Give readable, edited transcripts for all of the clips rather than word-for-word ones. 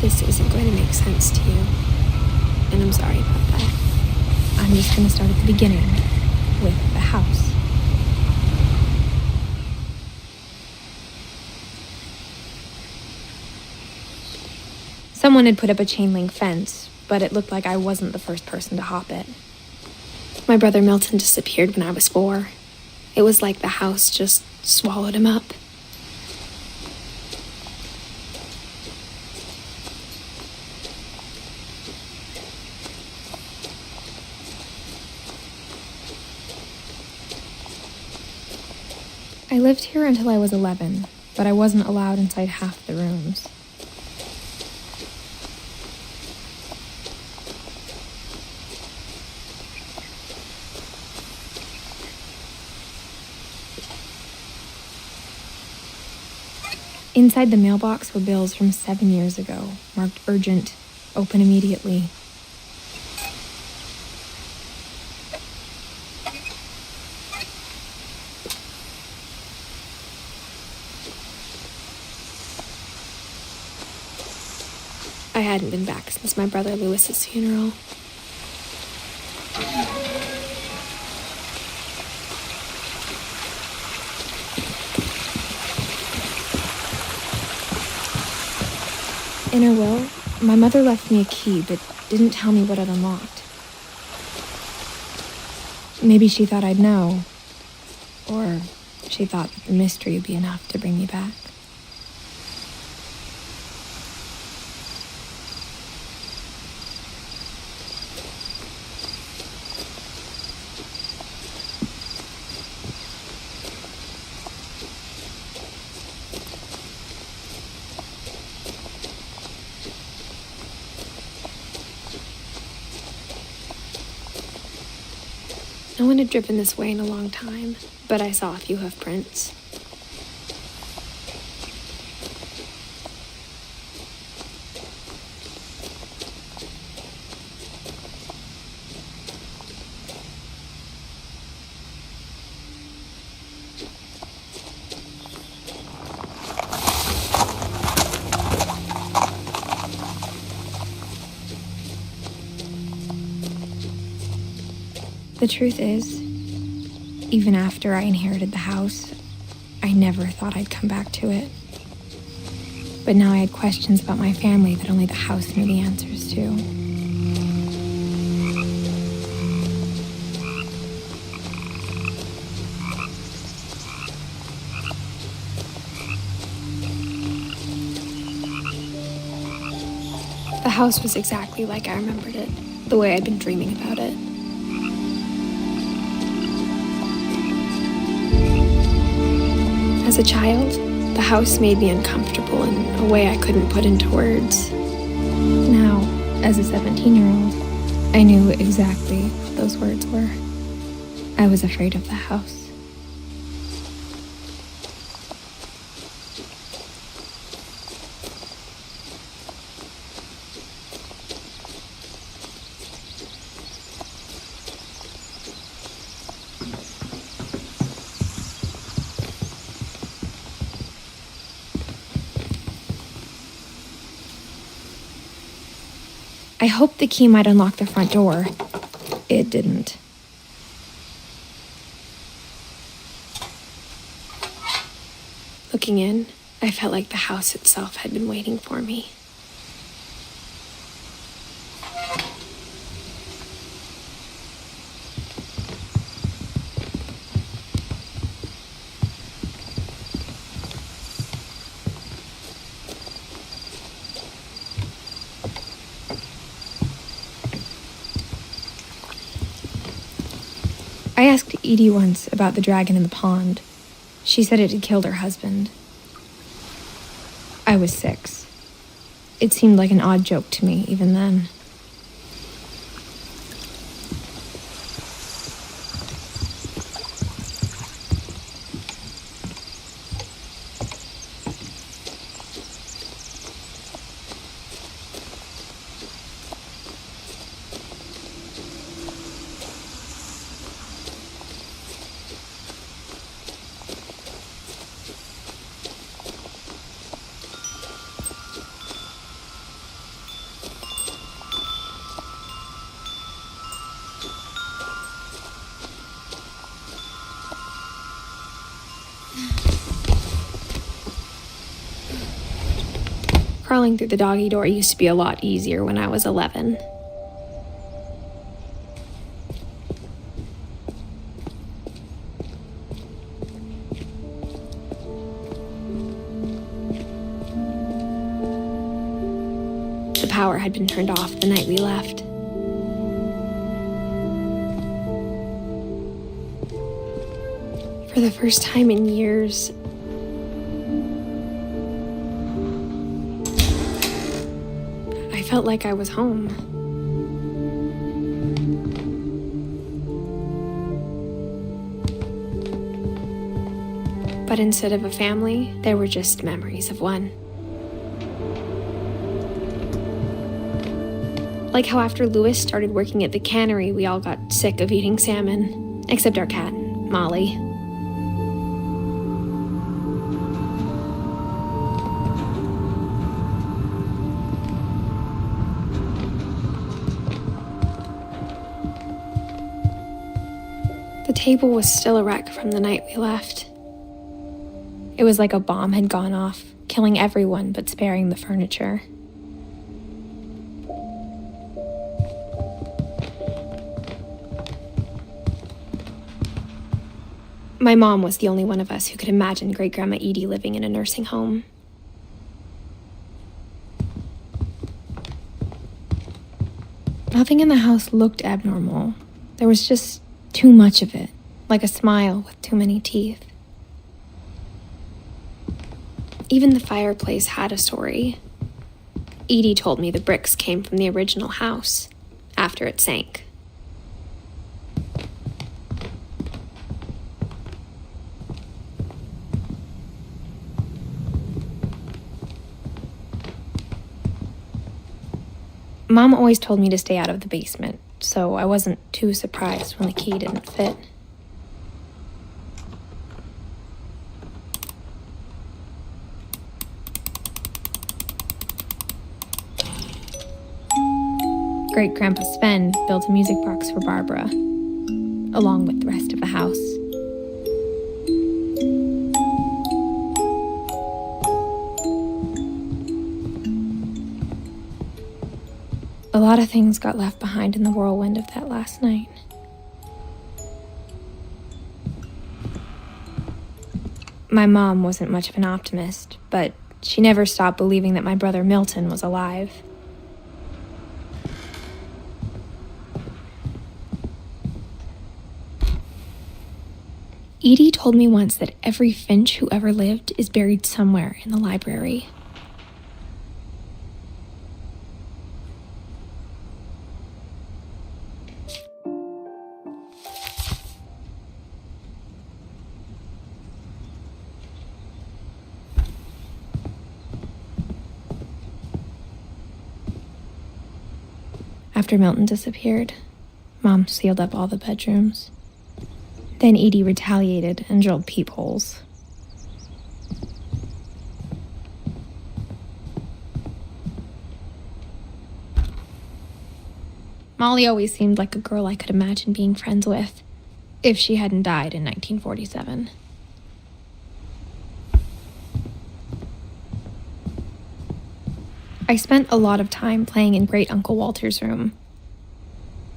This isn't going to make sense to you, and I'm sorry about that. I'm just going to start at the beginning, with the house. Someone had put up a chain-link fence, but it looked like I wasn't the first person to hop it. My brother Milton disappeared when I was 4. It was like the house just swallowed him up. I lived here until I was 11, but I wasn't allowed inside half the rooms. Inside the mailbox were bills from 7 years ago, marked urgent, open immediately. I hadn't been back since my brother Lewis's funeral. In her will, my mother left me a key, but didn't tell me what it unlocked. Maybe she thought I'd know, or she thought that the mystery would be enough to bring me back. No one had driven this way in a long time, but I saw a few hoof prints. The truth is, even after I inherited the house, I never thought I'd come back to it. But now I had questions about my family that only the house knew the answers to. The house was exactly like I remembered it, the way I'd been dreaming about it. As a child, the house made me uncomfortable in a way I couldn't put into words. Now, as a 17-year-old, I knew exactly what those words were. I was afraid of the house. I hoped the key might unlock the front door. It didn't. Looking in, I felt like the house itself had been waiting for me. I asked Edie once about the dragon in the pond. She said it had killed her husband. I was 6. It seemed like an odd joke to me even then. Crawling through the doggy door used to be a lot easier when I was 11. The power had been turned off the night we left. For the first time in years, I felt like I was home. But instead of a family, there were just memories of one. Like how after Louis started working at the cannery, we all got sick of eating salmon, except our cat, Molly. The table was still a wreck from the night we left. It was like a bomb had gone off, killing everyone but sparing the furniture. My mom was the only one of us who could imagine Great-Grandma Edie living in a nursing home. Nothing in the house looked abnormal. There was just too much of it, like a smile with too many teeth. Even the fireplace had a story. Edie told me the bricks came from the original house, after it sank. Mom always told me to stay out of the basement, so I wasn't too surprised when the key didn't fit. Great-Grandpa Sven built a music box for Barbara, along with the rest of the house. A lot of things got left behind in the whirlwind of that last night. My mom wasn't much of an optimist, but she never stopped believing that my brother Milton was alive. Edie told me once that every Finch who ever lived is buried somewhere in the library. After Milton disappeared, Mom sealed up all the bedrooms. Then Edie retaliated and drilled peepholes. Molly always seemed like a girl I could imagine being friends with, if she hadn't died in 1947. I spent a lot of time playing in Great Uncle Walter's room.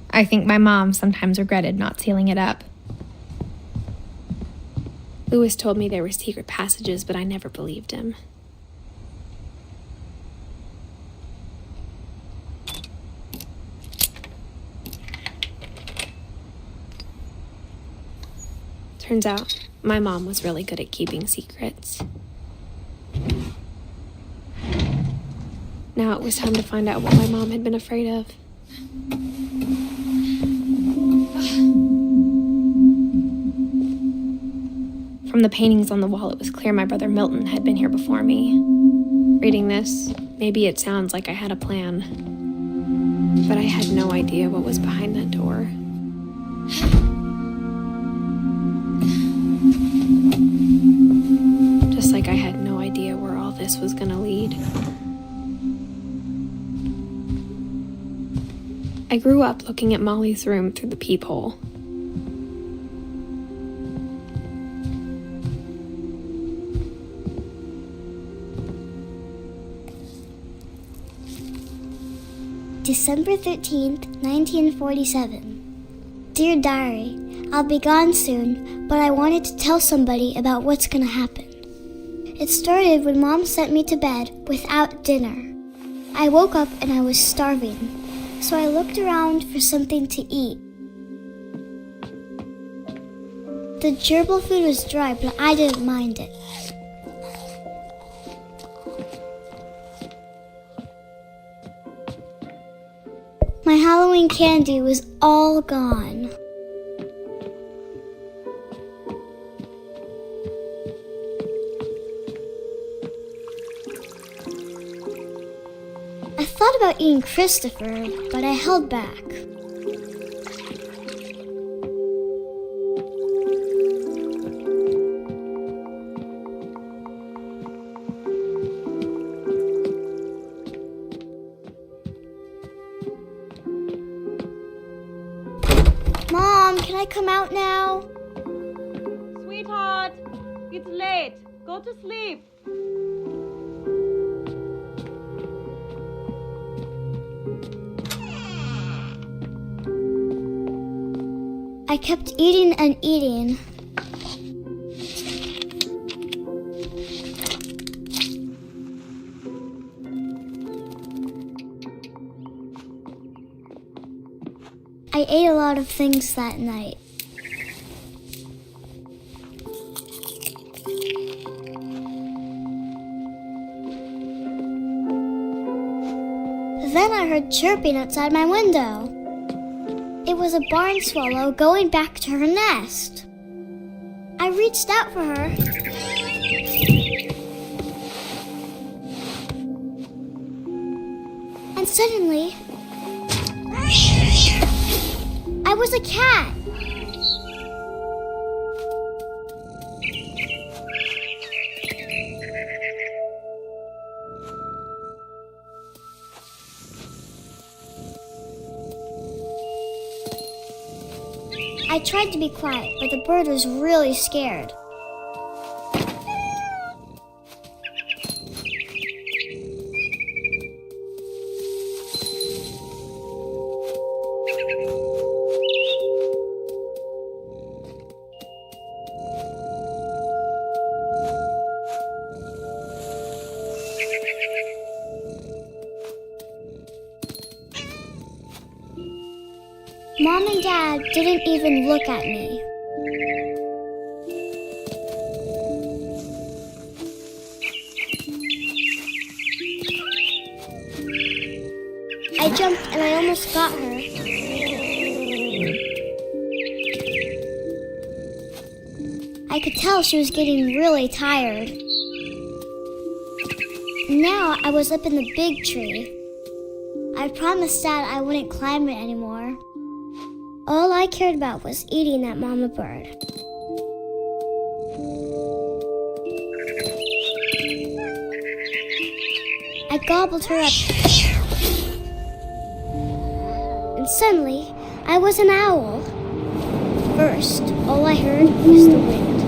I think my mom sometimes regretted not sealing it up. Louis told me there were secret passages, but I never believed him. Turns out, my mom was really good at keeping secrets. Now it was time to find out what my mom had been afraid of. From the paintings on the wall, it was clear my brother Milton had been here before me. Reading this, maybe it sounds like I had a plan, but I had no idea what was behind that door. Just like I had no idea where all this was gonna lead. I grew up looking at Molly's room through the peephole. December 13th, 1947. Dear Diary, I'll be gone soon, but I wanted to tell somebody about what's gonna happen. It started when Mom sent me to bed without dinner. I woke up and I was starving, so I looked around for something to eat. The gerbil food was dry, but I didn't mind it. My Halloween candy was all gone. I thought about eating Christopher, but I held back. Mom, can I come out now? Sweetheart, it's late. Go to sleep. I kept eating and eating. I ate a lot of things that night. Then I heard chirping outside my window. It was a barn swallow going back to her nest. I reached out for her. And suddenly, I was a cat. I tried to be quiet, but the bird was really scared. Mom and Dad didn't even look at me. I jumped and I almost got her. I could tell she was getting really tired. Now I was up in the big tree. I promised Dad I wouldn't climb it anymore. All I cared about was eating that mama bird. I gobbled her up. And suddenly, I was an owl. First, all I heard was the wind.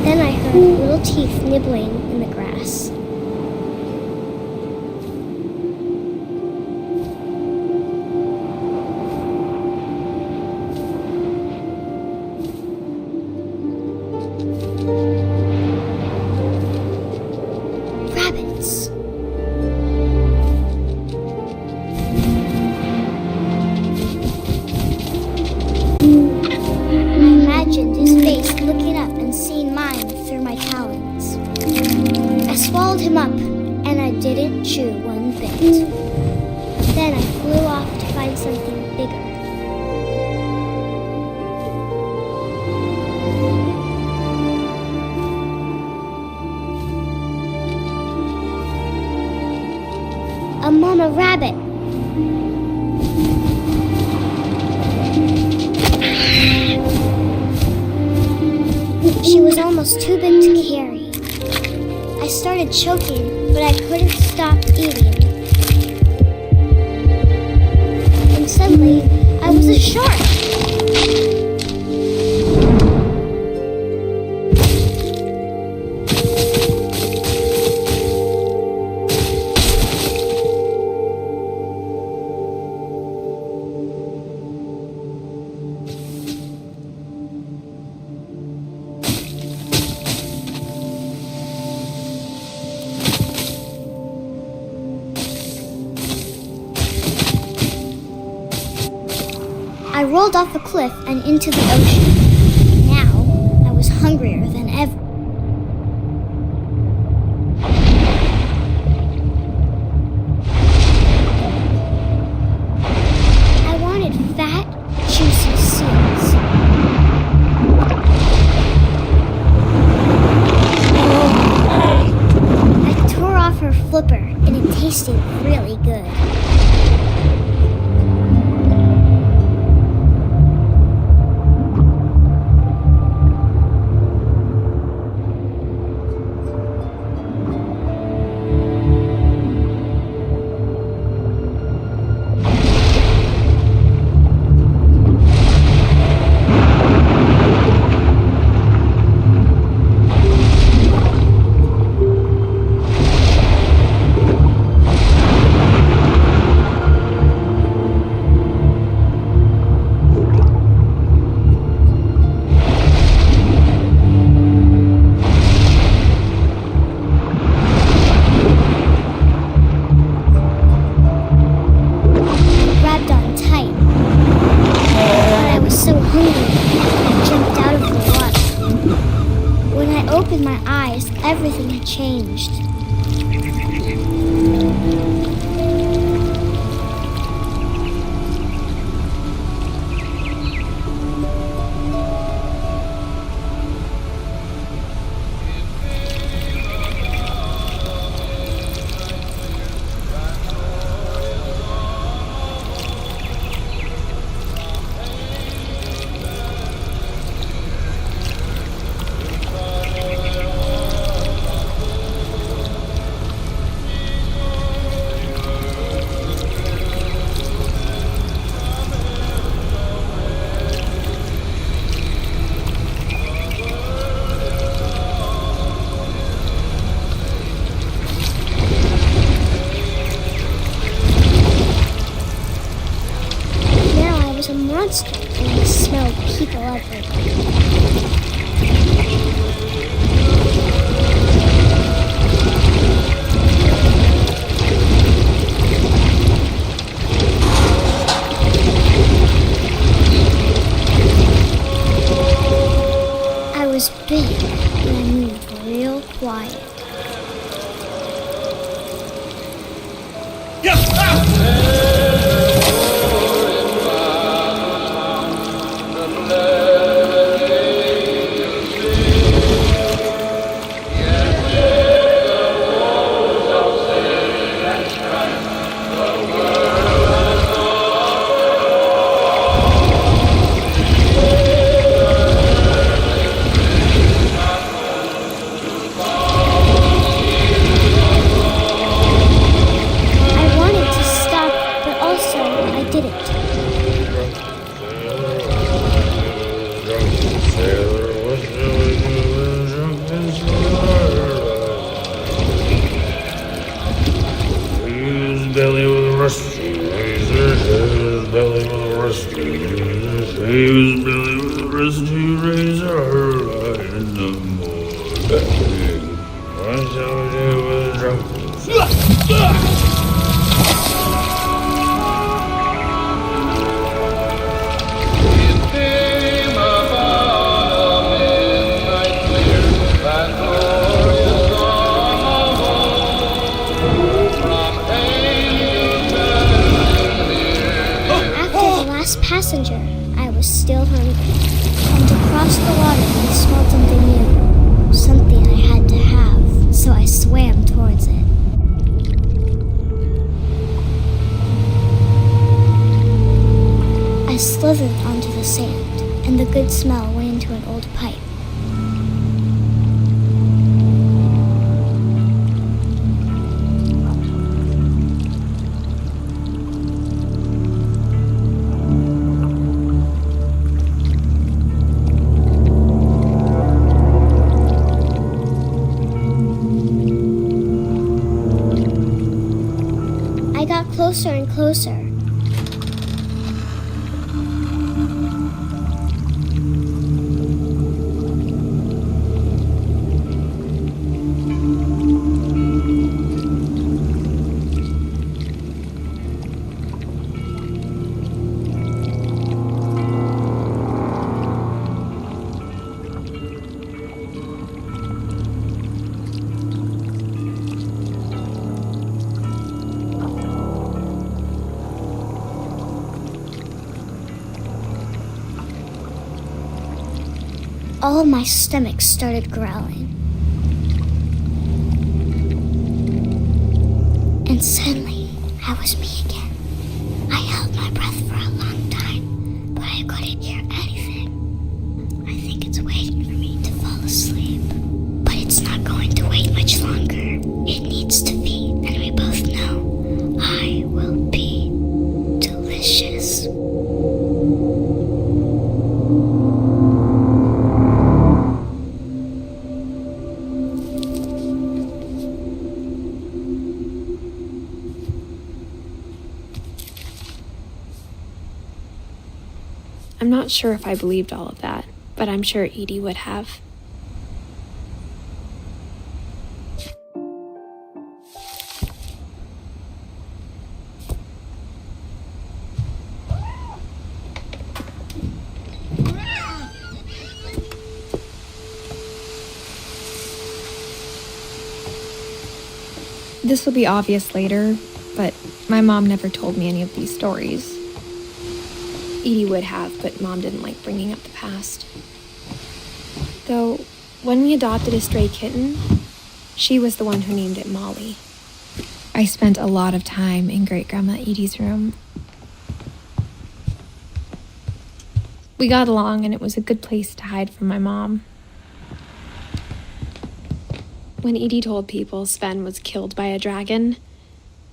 Then I heard little teeth nibbling in the grass. Rabbits. I imagined his face looking up and seeing mine through my talons. I swallowed him up, and I didn't chew one bit. Then I flew off to find something bigger. A mama rabbit. She was almost too big to carry. I started choking, but I couldn't stop eating. And suddenly, I was a shark. I rolled off a cliff and into the ocean. Now, I was hungrier than ever. I wanted fat, juicy seals. I tore off her flipper, and it tasted really good. Everything had changed. Monster, and I smelled people everywhere. I was big, and I moved real quiet. Belly with a rusty razor, his belly with a rusty razor, his belly with a rusty razor, in the morning. What shall we do with a drunken It came upon a midnight clear, that glorious dawn from passenger, I was still hungry, and to cross the water I smelled something new, something I had to have, so I swam towards it. I slithered onto the sand, and the good smell went into an old pipe. I got closer and closer. all of my stomach started growling. And suddenly, I was me again. I held my breath for a long time, but I couldn't hear anything. I think it's waiting for me to fall asleep. But it's not going to wait much longer. It needs to feed, and we both know I will be delicious. I'm not sure if I believed all of that, but I'm sure Edie would have. This will be obvious later, but my mom never told me any of these stories. Edie would have, but Mom didn't like bringing up the past. Though, when we adopted a stray kitten, she was the one who named it Molly. I spent a lot of time in Great-Grandma Edie's room. We got along, and it was a good place to hide from my mom. When Edie told people Sven was killed by a dragon,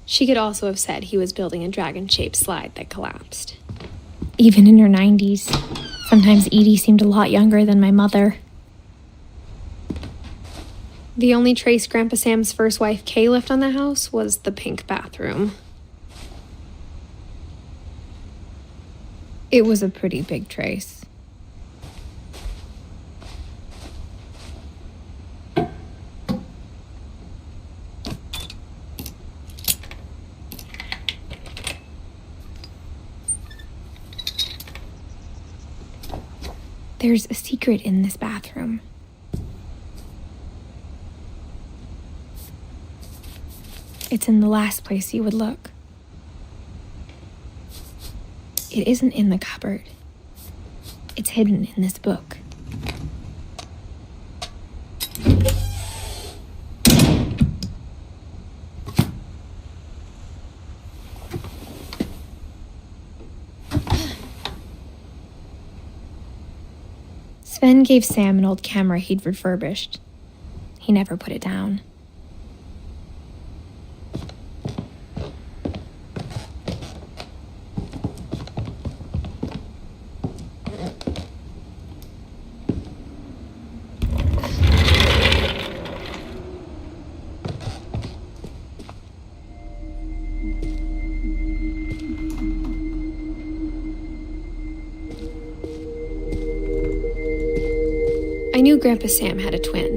she could also have said he was building a dragon-shaped slide that collapsed. Even in her 90s, sometimes Edie seemed a lot younger than my mother. The only trace Grandpa Sam's first wife, Kay, left on the house was the pink bathroom. It was a pretty big trace. There's a secret in this bathroom. It's in the last place you would look. It isn't in the cupboard. It's hidden in this book. Sven gave Sam an old camera he'd refurbished. He never put it down. I knew Grandpa Sam had a twin.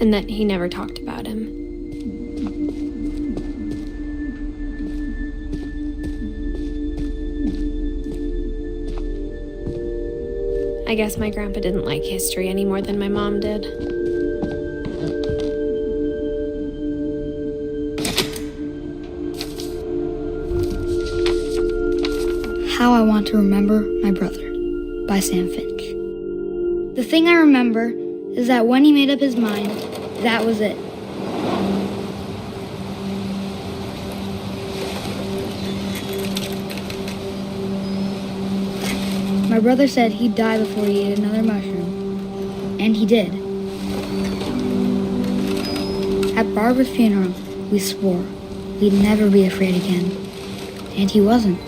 And that he never talked about him. I guess my grandpa didn't like history any more than my mom did. How I Want to Remember My Brother by Sam Finch. The thing I remember is that when he made up his mind, that was it. My brother said he'd die before he ate another mushroom, and he did. At Barbara's funeral, we swore we'd never be afraid again, and he wasn't.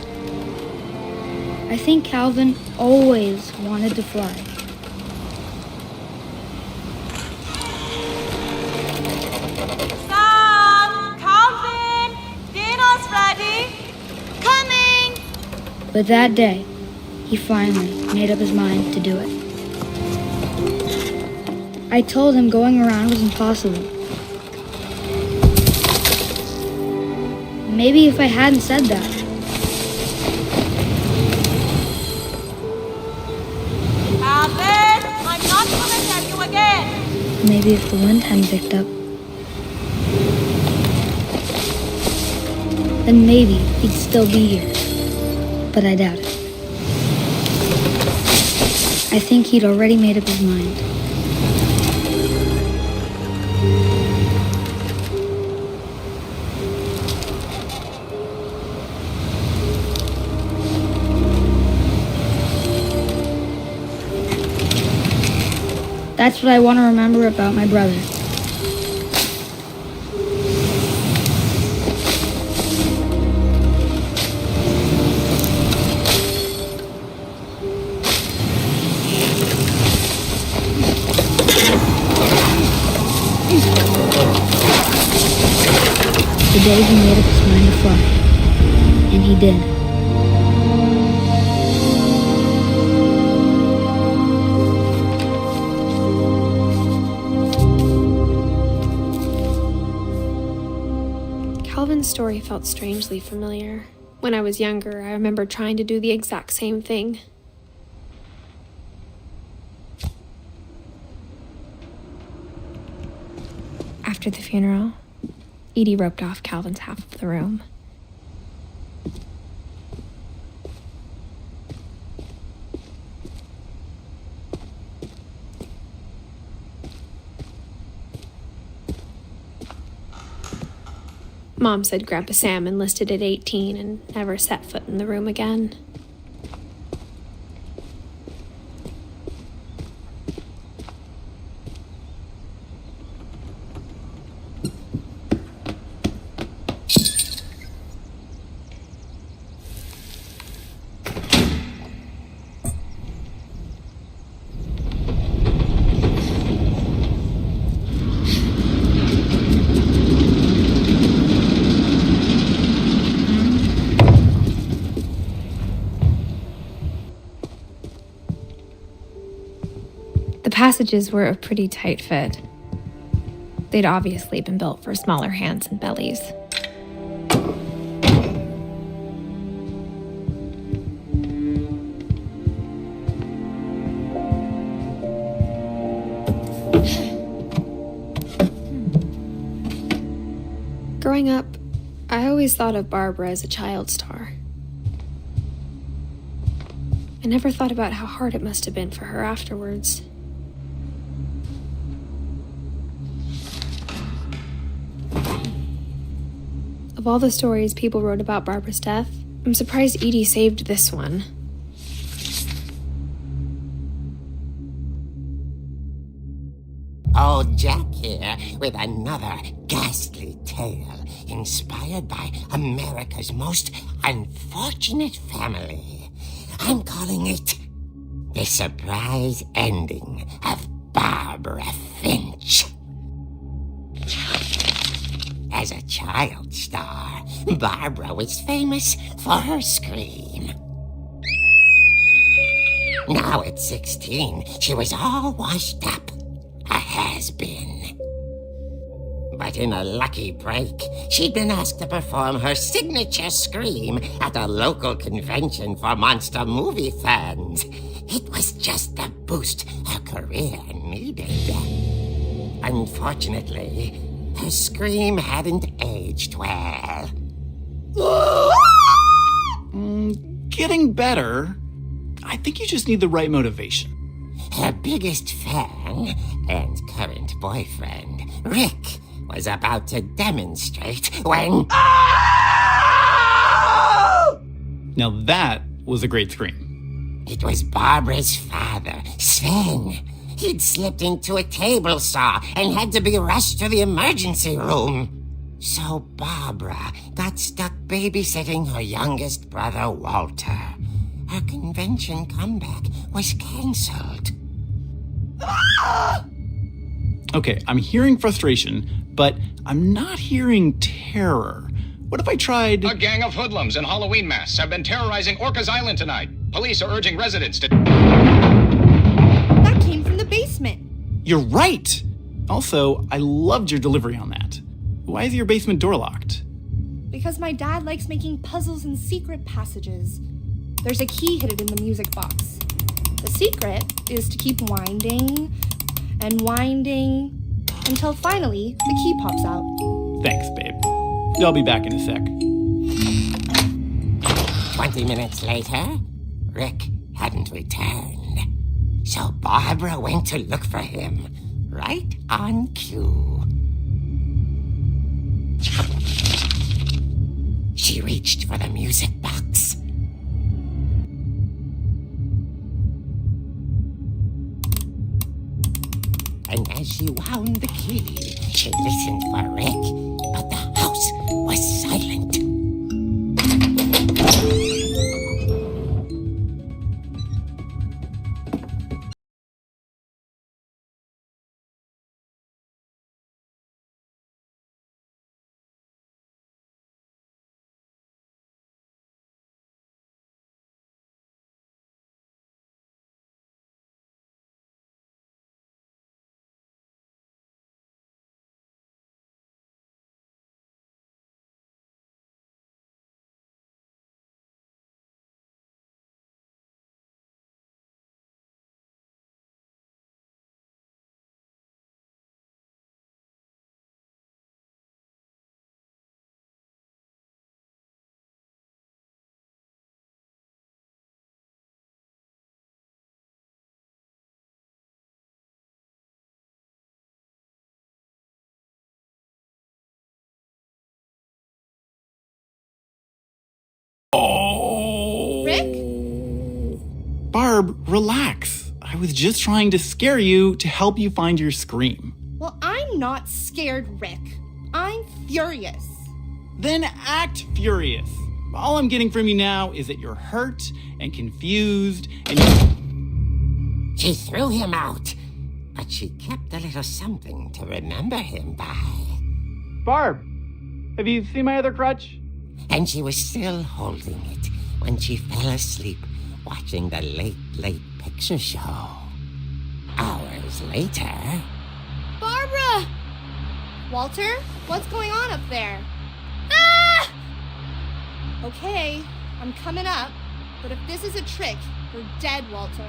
I think Calvin always wanted to fly. Sam! Calvin! Dinner's ready! Coming! But that day, he finally made up his mind to do it. I told him going around was impossible. Maybe if I hadn't said that, Calvin! I'm not gonna tell you again! maybe if the wind hadn't picked up, then maybe he'd still be here. but I doubt it. I think he'd already made up his mind. That's what I want to remember about my brother. The day he made up his mind to fly. And he did. Calvin's story felt strangely familiar. When I was younger, I remember trying to do the exact same thing. After the funeral, Edie roped off Calvin's half of the room. Mom said Grandpa Sam enlisted at 18 and never set foot in the room again. The passages were a pretty tight fit. They'd obviously been built for smaller hands and bellies. Growing up, I always thought of Barbara as a child star. I never thought about how hard it must have been for her afterwards. Of all the stories people wrote about Barbara's death, I'm surprised Edie saved this one. Old Jack here with another ghastly tale inspired by America's most unfortunate family. I'm calling it The Surprise Ending of Barbara Finch. As a child star, Barbara was famous for her scream. Now at 16, she was all washed up. A has-been. But in a lucky break, she'd been asked to perform her signature scream at a local convention for monster movie fans. It was just the boost her career needed. Unfortunately, her scream hadn't aged well. Getting better. I think you just need the right motivation. Her biggest fan and current boyfriend, Rick, was about to demonstrate when... Now that was a great scream. It was Barbara's father, Sven. He'd slipped into a table saw and had to be rushed to the emergency room. So Barbara got stuck babysitting her youngest brother, Walter. Her convention comeback was cancelled. Okay, I'm hearing frustration, but I'm not hearing terror. What if I tried... A gang of hoodlums in Halloween masks have been terrorizing Orcas Island tonight. Police are urging residents to... That came from the basement. You're right! Also, I loved your delivery on that. Why is your basement door locked? Because my dad likes making puzzles and secret passages. There's a key hidden in the music box. The secret is to keep winding and winding until finally the key pops out. Thanks, babe. I'll be back in a sec. 20 minutes later, Rick hadn't returned. So Barbara went to look for him, right on cue. She reached for the music box. And as she wound the key, she listened for Rick, but the house was silent. Rick? Barb, relax. I was just trying to scare you to help you find your scream. Well, I'm not scared, Rick. I'm furious. Then act furious. All I'm getting from you now is that you're hurt and confused and She threw him out, but she kept a little something to remember him by. Barb, have you seen my other crutch? And she was still holding it when she fell asleep watching the late picture show. Hours later... Barbara! Walter, what's going on up there? Ah! Okay, I'm coming up, but if this is a trick, you're dead, Walter.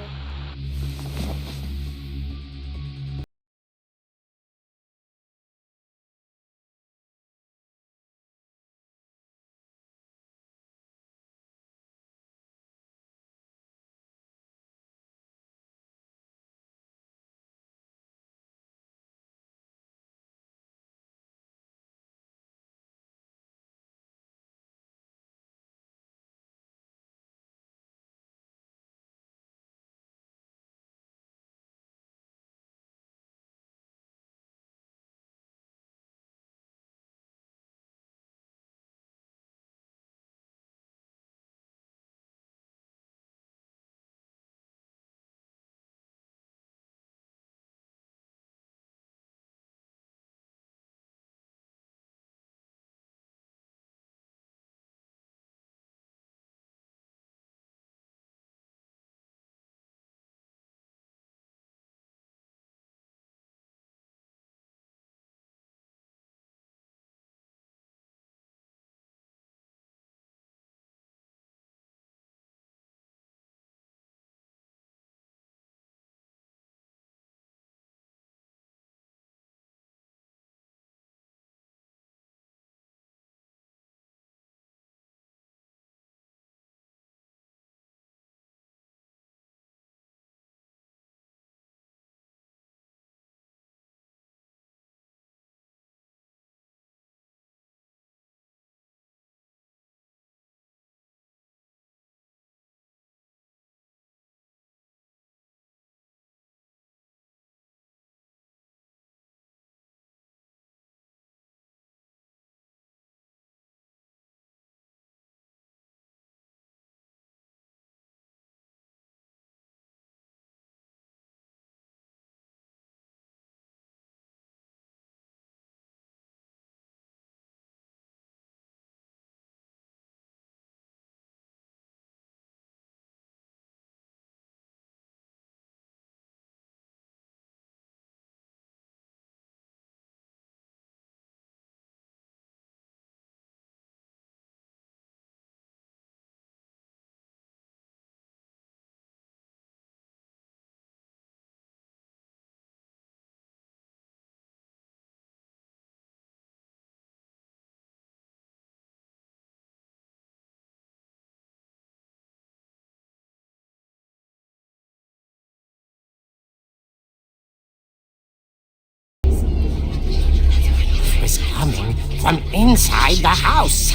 coming from inside the house.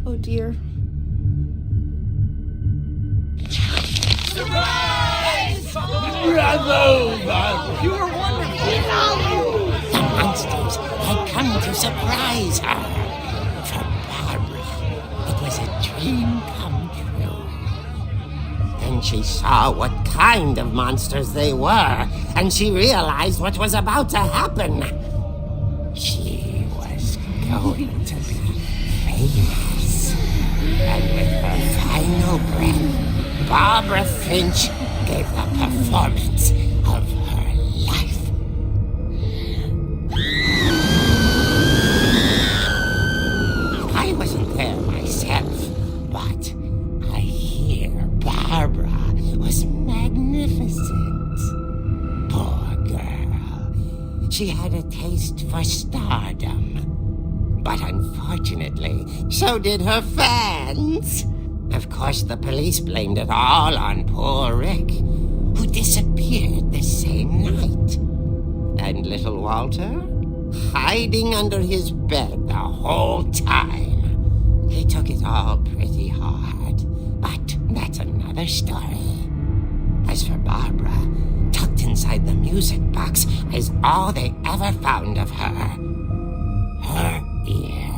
Oh dear. The monsters had come to surprise her. For Barbara, it was a dream come true. Then she saw what kind of monsters they were, and she realized what was about to happen. She was going to be famous. And with her final breath, Barbara Finch gave the performance of her life. I wasn't there myself, but I hear Barbara was magnificent. Poor girl. She had a taste for stardom. But unfortunately, so did her fans. Of course, the police blamed it all on poor Rick, who disappeared the same night. And little Walter, hiding under his bed the whole time. He took it all pretty hard, but that's another story. As for Barbara, tucked inside the music box is all they ever found of her. Her ear.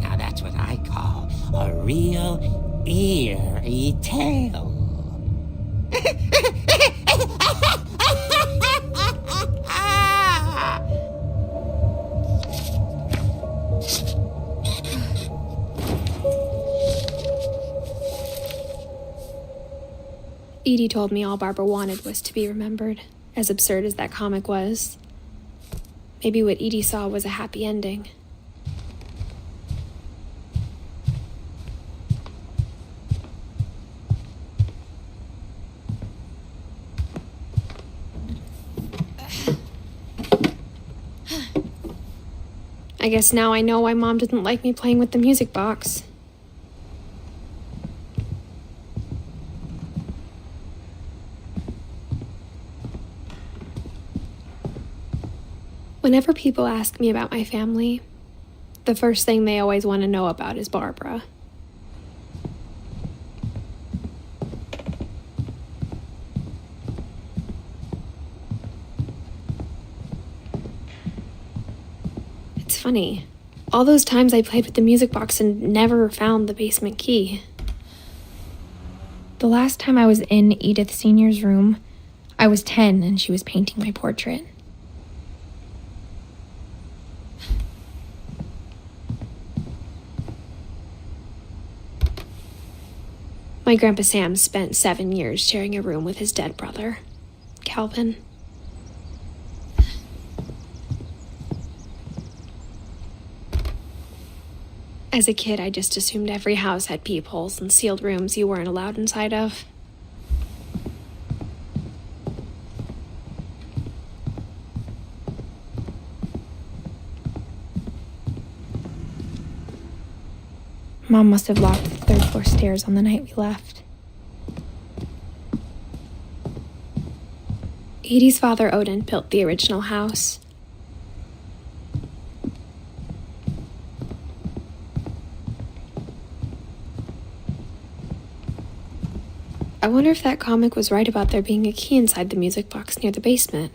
Now that's what I call a real eerie tale. Edie told me all Barbara wanted was to be remembered, as absurd as that comic was. Maybe what Edie saw was a happy ending. I guess now I know why Mom didn't like me playing with the music box. Whenever people ask me about my family, the first thing they always want to know about is Barbara. It's funny. All those times I played with the music box and never found the basement key. The last time I was in Edith Sr.'s room, I was 10 and she was painting my portrait. My Grandpa Sam spent 7 years sharing a room with his dead brother, Calvin. As a kid, I just assumed every house had peepholes and sealed rooms you weren't allowed inside of. Mom must have locked the third floor stairs on the night we left. Edie's father, Odin, built the original house. I wonder if that comic was right about there being a key inside the music box near the basement.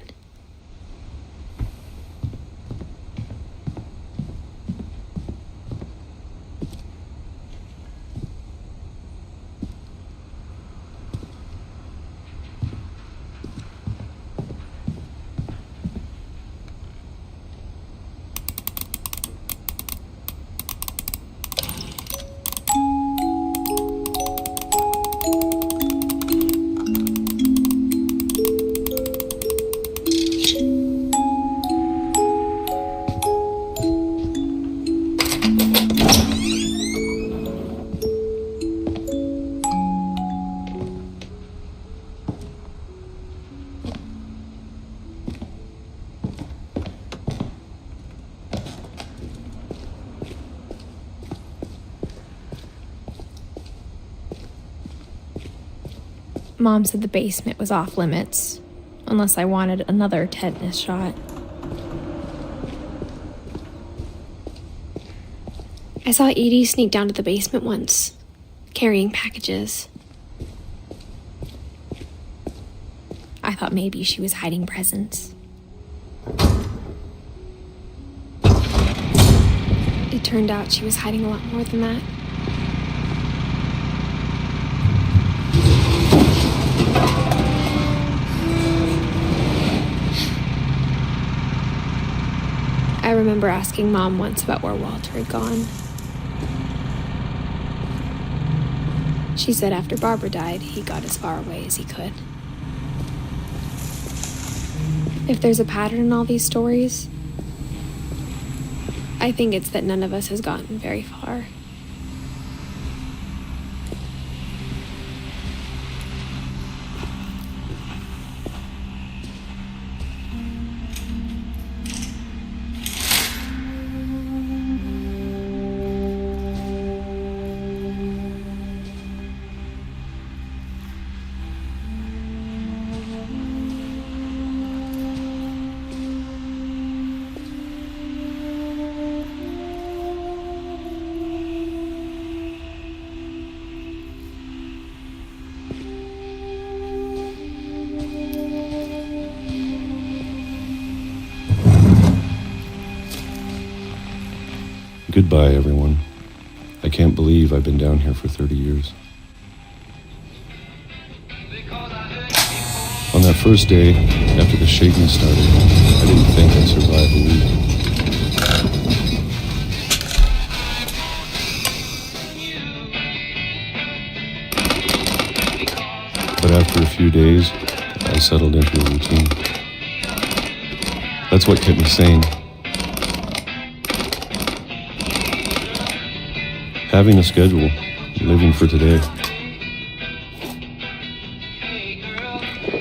Mom said the basement was off limits, unless I wanted another tetanus shot. I saw Edie sneak down to the basement once, carrying packages. I thought maybe she was hiding presents. It turned out she was hiding a lot more than that. I remember asking Mom once about where Walter had gone. She said after Barbara died, he got as far away as he could. If there's a pattern in all these stories, I think it's that none of us has gotten very far. Goodbye, everyone. I can't believe I've been down here for 30 years. On that first day, after the shaking started, I didn't think I'd survive a week. But after a few days, I settled into a routine. That's what kept me sane. Having a schedule, living for today.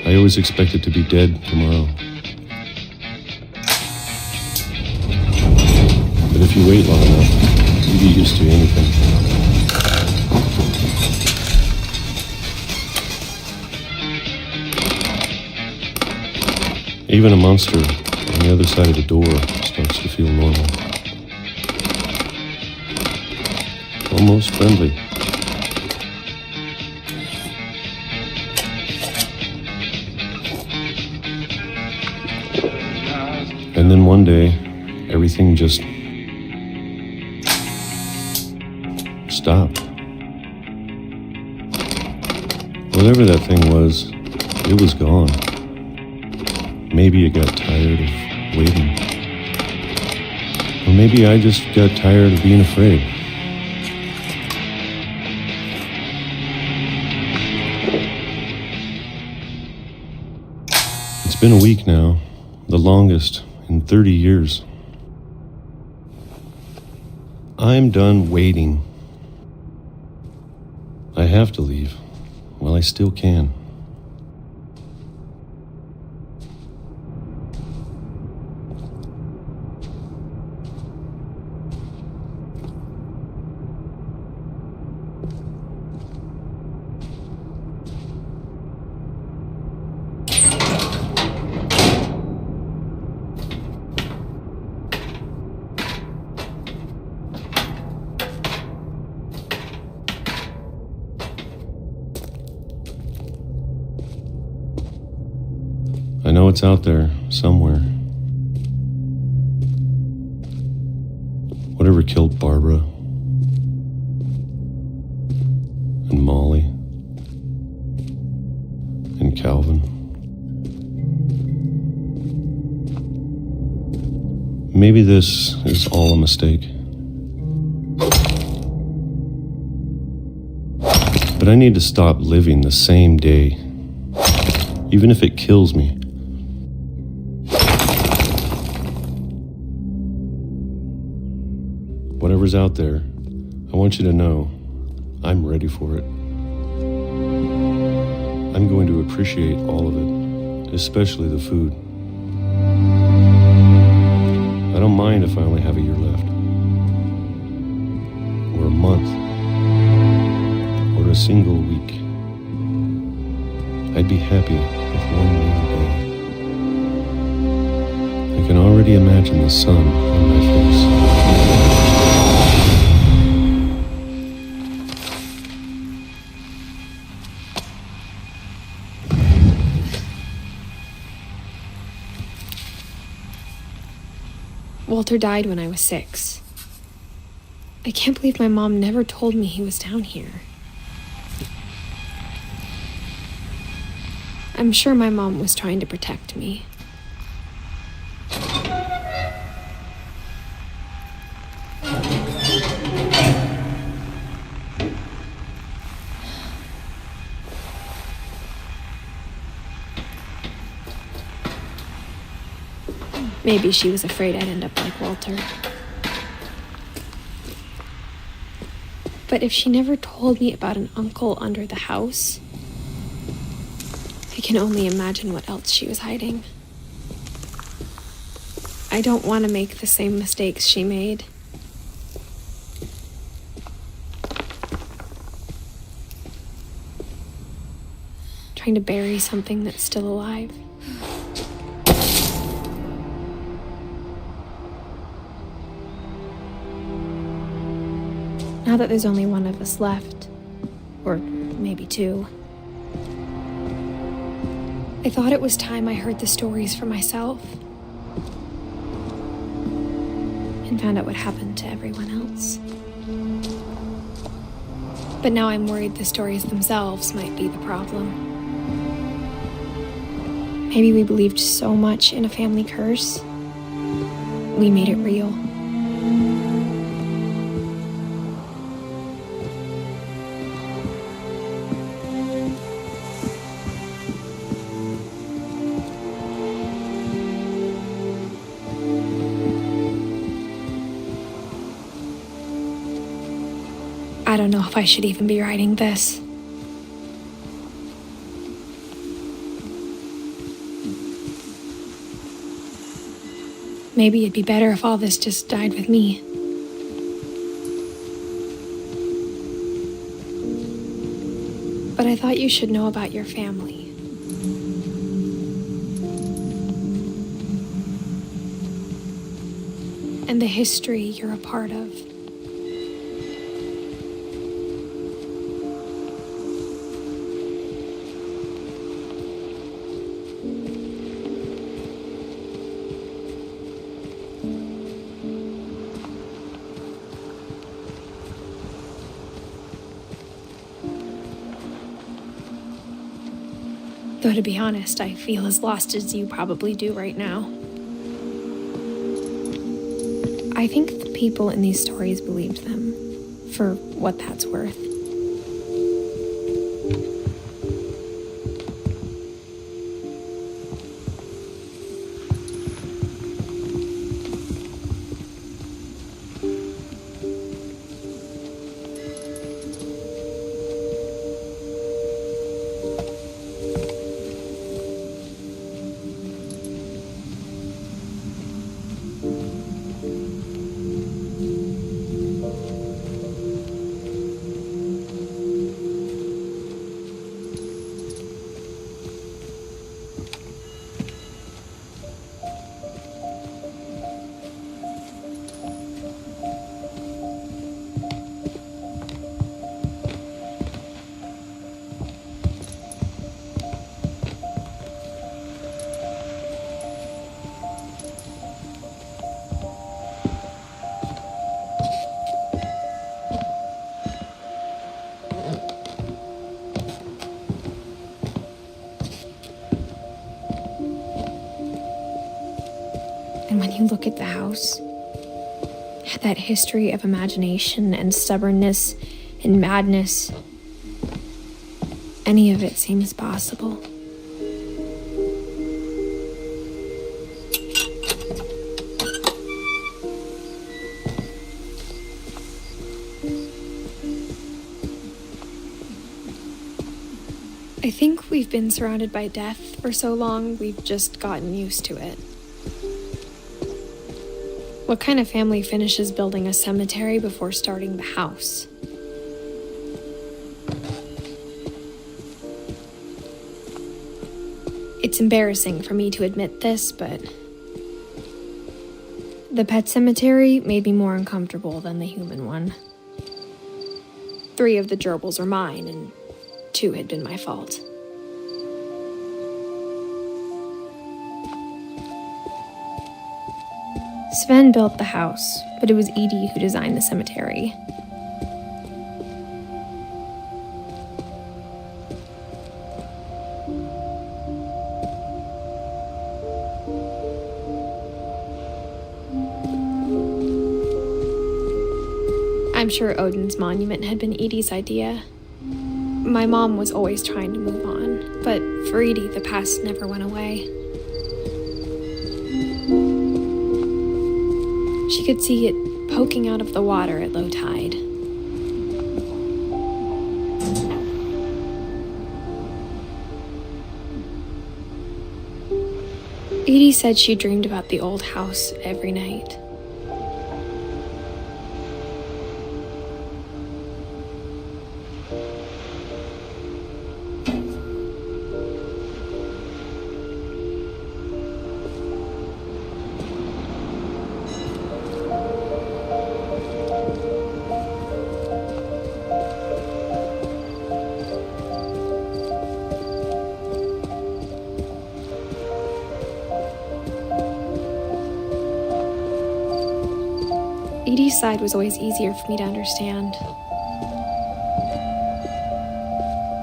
I always expected to be dead tomorrow. But if you wait long enough, you get used to anything. Even a monster on the other side of the door starts to feel normal. Almost friendly. And then one day, everything just stopped. Whatever that thing was, it was gone. Maybe it got tired of waiting. Or maybe I just got tired of being afraid. It's been a week now, the longest in 30 years. I'm done waiting. I have to leave while I still can. I know it's out there somewhere. Whatever killed Barbara and Molly and Calvin. Maybe this is all a mistake. But I need to stop living the same day, even if it kills me. Whatever's out there, I want you to know I'm ready for it. I'm going to appreciate all of it, especially the food. I don't mind if I only have a year left, or a month, or a single week. I'd be happy with one more day. I can already imagine the sun on my face. Walter died when I was 6. I can't believe my mom never told me he was down here. I'm sure my mom was trying to protect me. Maybe she was afraid I'd end up like Walter. But if she never told me about an uncle under the house, I can only imagine what else she was hiding. I don't want to make the same mistakes she made. Trying to bury something that's still alive. Now that there's only one of us left, or maybe 2, I thought it was time I heard the stories for myself and found out what happened to everyone else. But now I'm worried the stories themselves might be the problem. Maybe we believed so much in a family curse, we made it real. I don't know if I should even be writing this. Maybe it'd be better if all this just died with me. But I thought you should know about your family. And the history you're a part of. Though to be honest, I feel as lost as you probably do right now. I think the people in these stories believed them, for what that's worth. And when you look at the house, that history of imagination and stubbornness and madness, any of it seems possible. I think we've been surrounded by death for so long, we've just gotten used to it. What kind of family finishes building a cemetery before starting the house? It's embarrassing for me to admit this, but the pet cemetery made me more uncomfortable than the human one. 3 of the gerbils are mine, and 2 had been my fault. Sven built the house, but it was Edie who designed the cemetery. I'm sure Odin's monument had been Edie's idea. My mom was always trying to move on, but for Edie, the past never went away. She could see it poking out of the water at low tide. Edie said she dreamed about the old house every night. Edie's side was always easier for me to understand.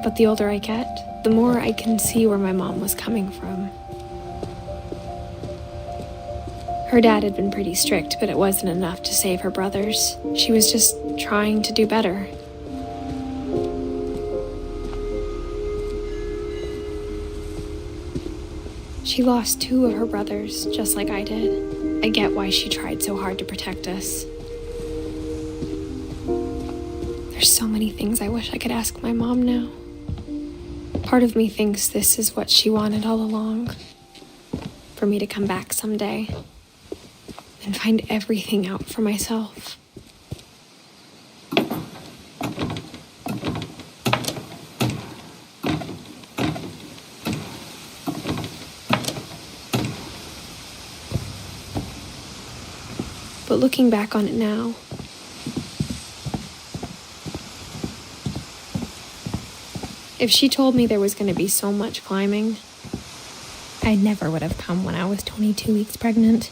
But the older I get, the more I can see where my mom was coming from. Her dad had been pretty strict, but it wasn't enough to save her brothers. She was just trying to do better. She lost 2 of her brothers, just like I did. I get why she tried so hard to protect us. There's so many things I wish I could ask my mom now. Part of me thinks this is what she wanted all along. For me to come back someday and find everything out for myself. But looking back on it now, if she told me there was going to be so much climbing, I never would have come when I was 22 weeks pregnant.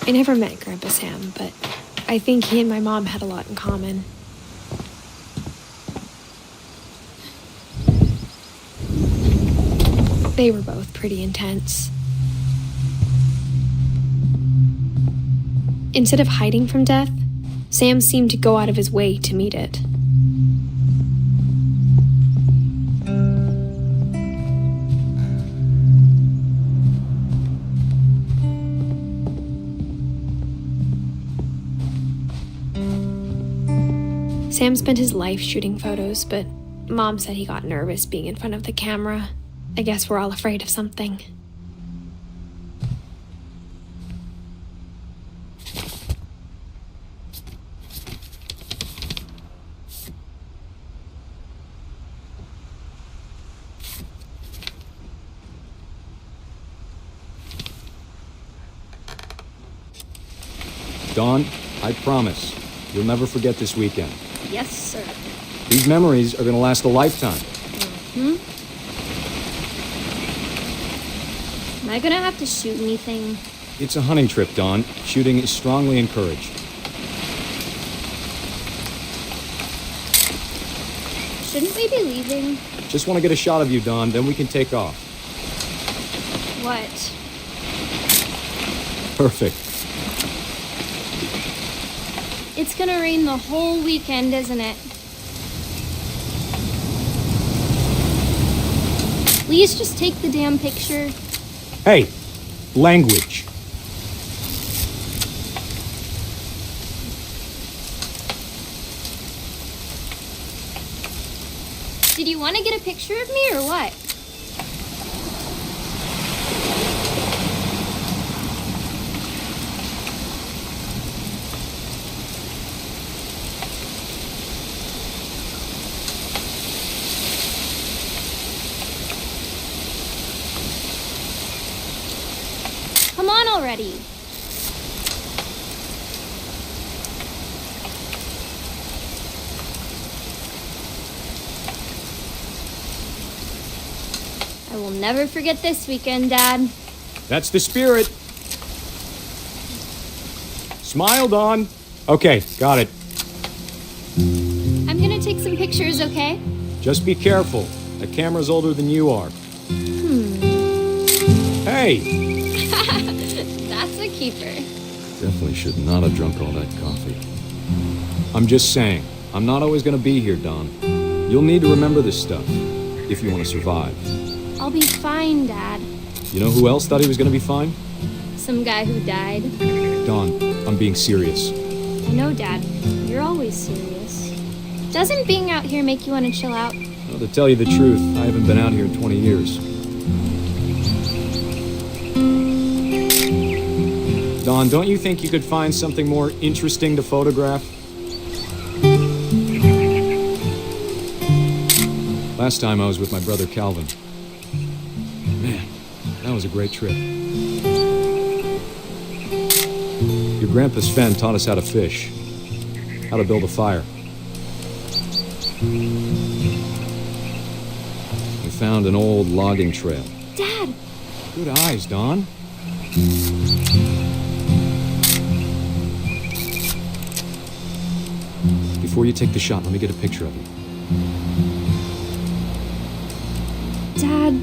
I never met Grandpa Sam, but I think he and my mom had a lot in common. They were both pretty intense. Instead of hiding from death, Sam seemed to go out of his way to meet it. Sam spent his life shooting photos, but Mom said he got nervous being in front of the camera. I guess we're all afraid of something. Dawn, I promise, you'll never forget this weekend. Yes, sir. These memories are going to last a lifetime. Am I gonna have to shoot anything? It's a hunting trip, Dawn. Shooting is strongly encouraged. Shouldn't we be leaving? Just want to get a shot of you, Dawn, then we can take off. What? Perfect. It's gonna rain the whole weekend, isn't it? Please just take the damn picture. Hey, language. Did you want to get a picture of me or what? Come on already. I will never forget this weekend, Dad. That's the spirit. Smile, Dawn. Okay, got it. I'm gonna take some pictures, okay? Just be careful. That camera's older than you are. Hey! That's a keeper. Definitely should not have drunk all that coffee. I'm just saying, I'm not always gonna be here, Dawn. You'll need to remember this stuff, if you want to survive. I'll be fine, Dad. You know who else thought he was gonna be fine? Some guy who died. Dawn, I'm being serious. I know, Dad. You're always serious. Doesn't being out here make you want to chill out? Well, to tell you the truth, I haven't been out here in 20 years. Dawn, don't you think you could find something more interesting to photograph? Last time I was with my brother Calvin. Man, that was a great trip. Your grandpa Sven taught us how to fish, how to build a fire. We found an old logging trail. Dad! Good eyes, Dawn. Before you take the shot, let me get a picture of you. Dad,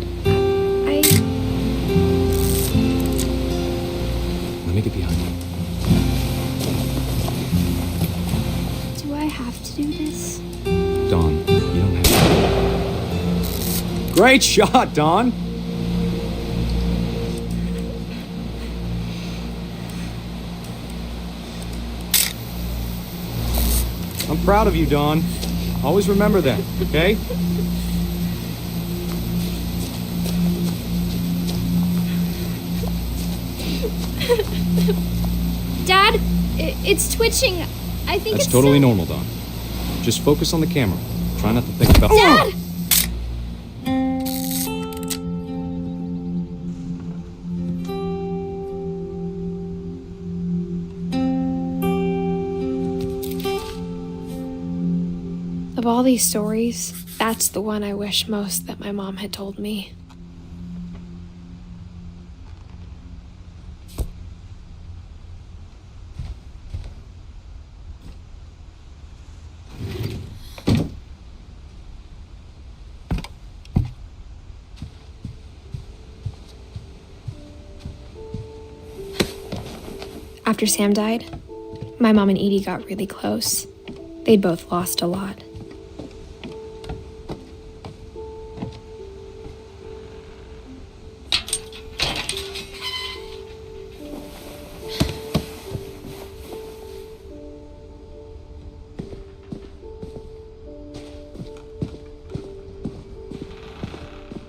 Let me get behind you. do I have to do this? Dawn, you don't have to. Great shot, Dawn! I'm proud of you, Dawn. Always remember that, okay? Dad, it's twitching. I think That's it's totally normal, Dawn. Just focus on the camera. Try not to think about... Dad! Of all these stories, that's the one I wish most that my mom had told me. After Sam died, my mom and Edie got really close. They'd both lost a lot.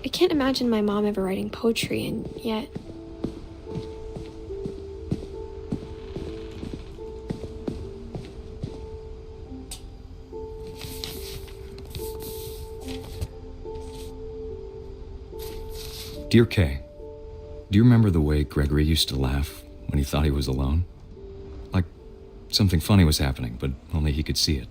I can't imagine my mom ever writing poetry, and yet... Dear Kay, do you remember the way Gregory used to laugh when he thought he was alone? Like something funny was happening, but only he could see it.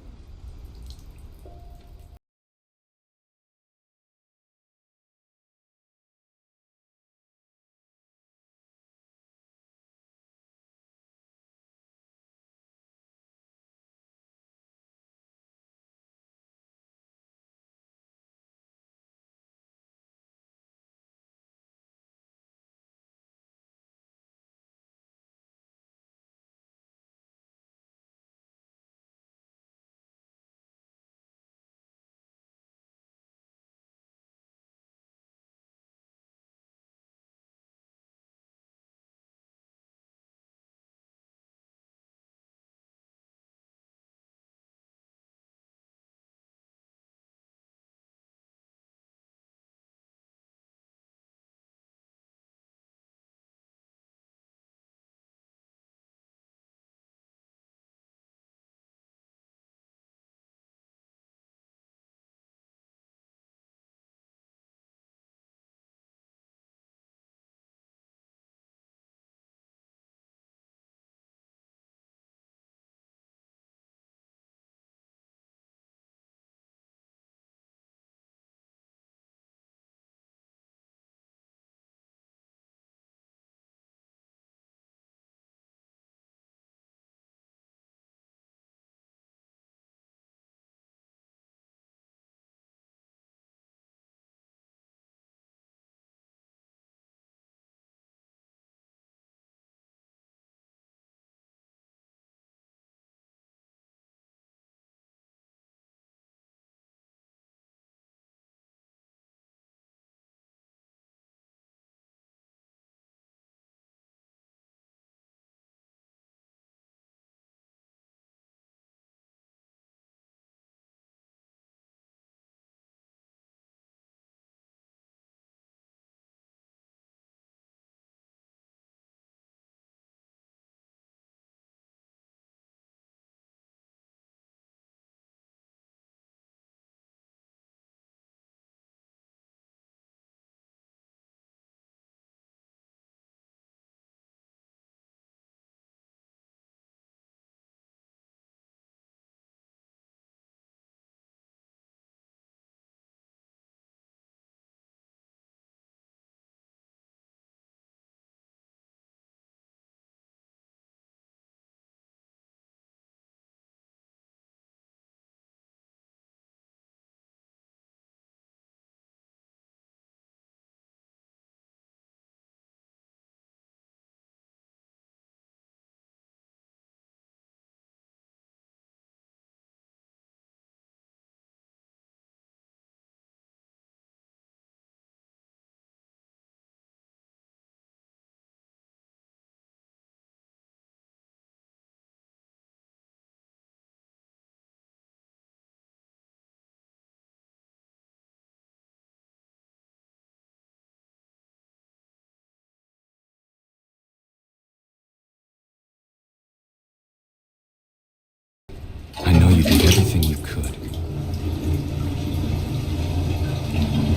I know you did everything you could.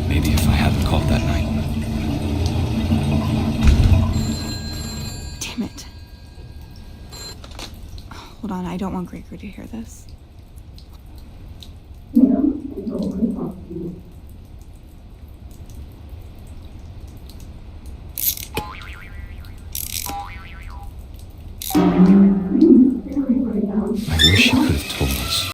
Maybe if I hadn't called that night. Damn it. Hold on, I don't want Gregory to hear this. I wish you could have told us.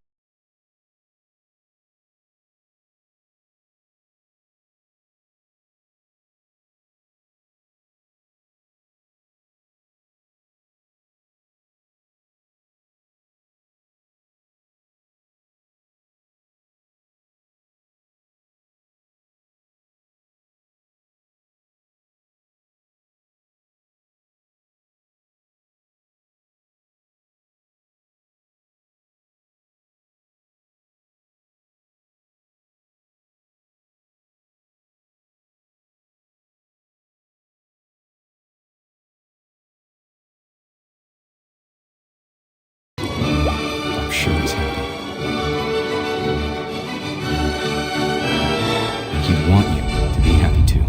I'm sure he's happy. And he'd want you to be happy too.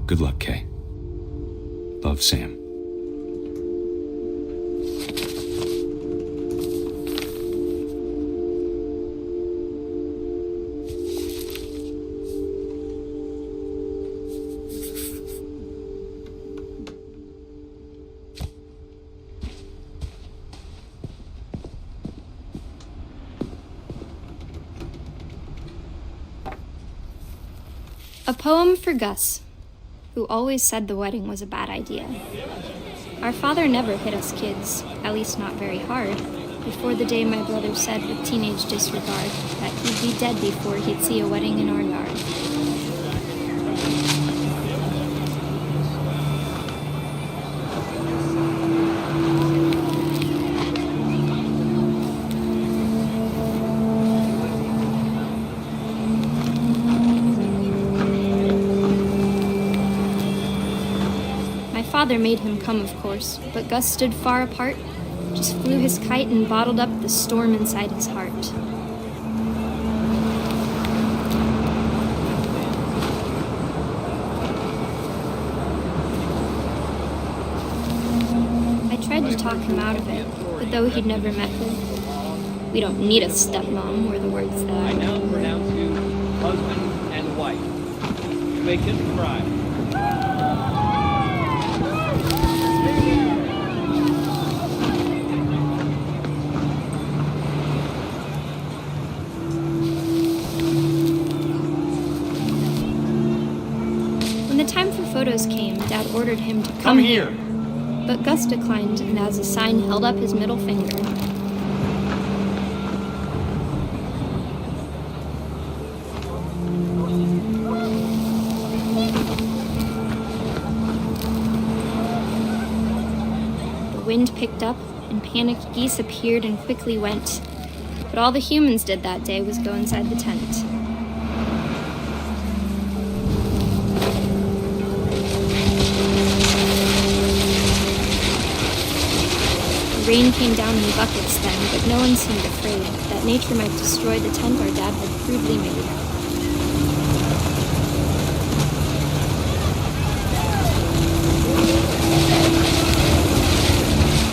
Good luck, Kay. Love, Sam. A poem for Gus, who always said the wedding was a bad idea. Our father never hit us kids, at least not very hard, before the day my brother said with teenage disregard that he'd be dead before he'd see a wedding in our yard. Father made him come, of course, but Gus stood far apart, just flew his kite and bottled up the storm inside his heart. I tried to talk him out of it, but though he'd never met her, we don't need a stepmom, were the words that I now pronounce you husband and wife. You may kiss the bride. When the time for photos came, Dad ordered him to come here. But Gus declined and as a sign held up his middle finger. The wind picked up and panicked geese appeared and quickly went. But all the humans did that day was go inside the tent. Rain came down in buckets then, but no one seemed afraid that nature might destroy the tent our dad had crudely made.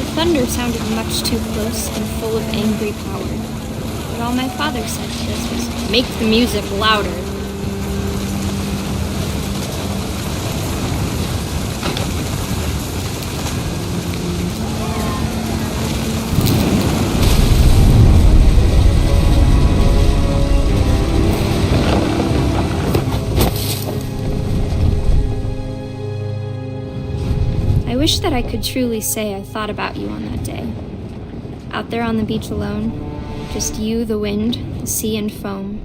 The thunder sounded much too close and full of angry power. But all my father said to us was, "Make the music louder." I wish that I could truly say I thought about you on that day. Out there on the beach alone, just you, the wind, the sea, and foam.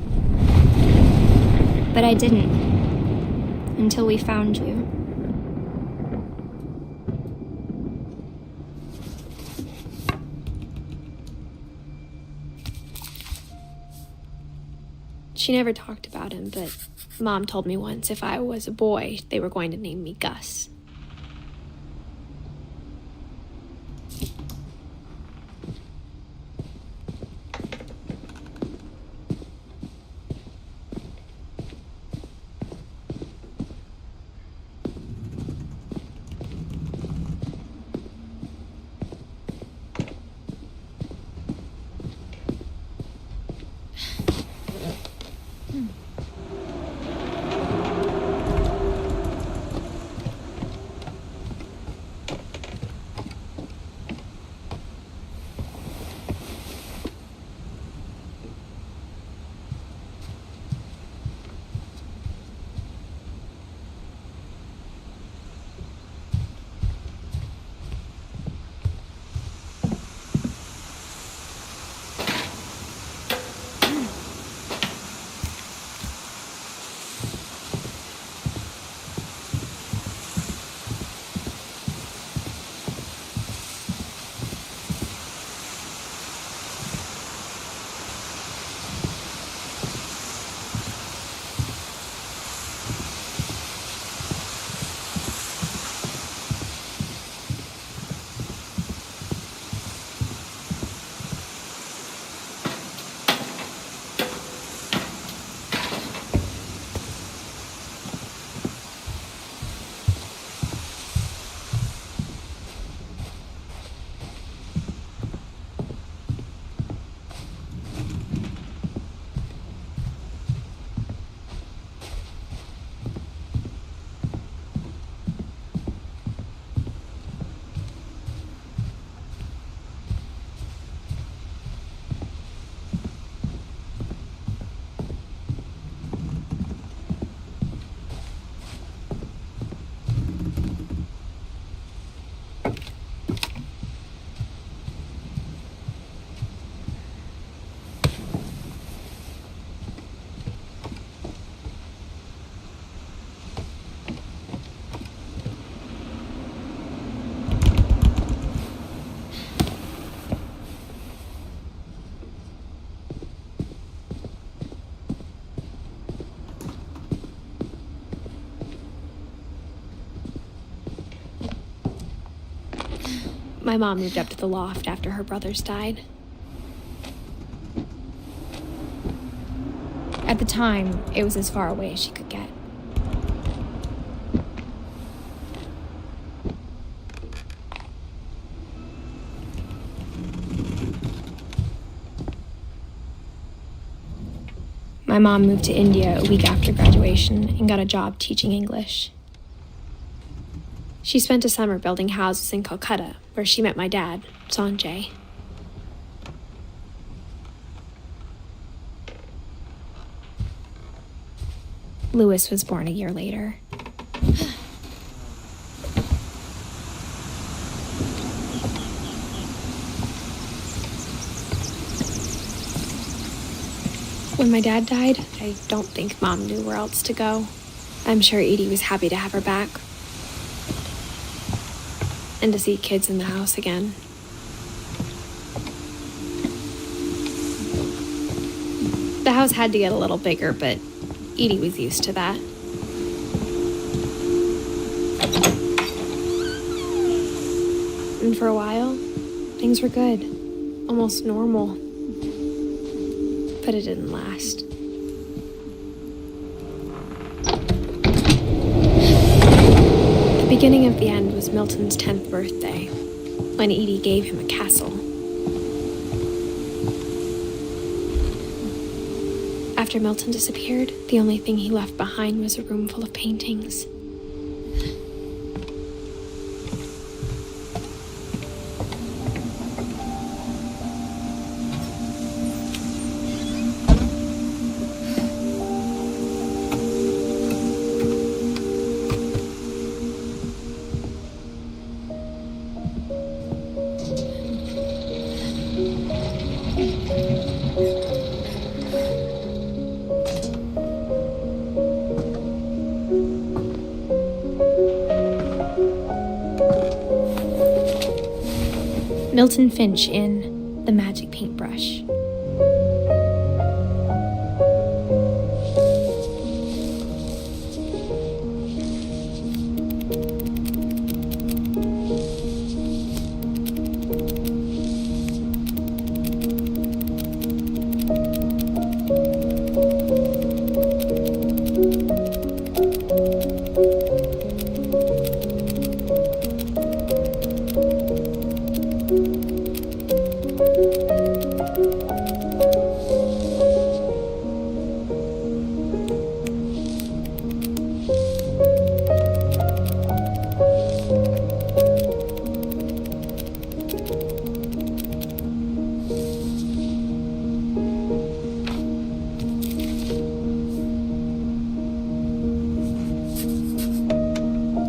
But I didn't, until we found you. She never talked about him, but Mom told me once if I was a boy, they were going to name me Gus. My mom moved up to the loft after her brothers died. At the time, it was as far away as she could get. My mom moved to India a week after graduation and got a job teaching English. She spent a summer building houses in Calcutta, where she met my dad, Sanjay. Louis was born a year later. When my dad died, I don't think Mom knew where else to go. I'm sure Edie was happy to have her back. And to see kids in the house again. The house had to get a little bigger, but Edie was used to that. And for a while, things were good. Almost normal. But it didn't last. The beginning of the end was Milton's 10th birthday, when Edie gave him a castle. After Milton disappeared, the only thing he left behind was a room full of paintings. Milton Finch in The Magic Paintbrush.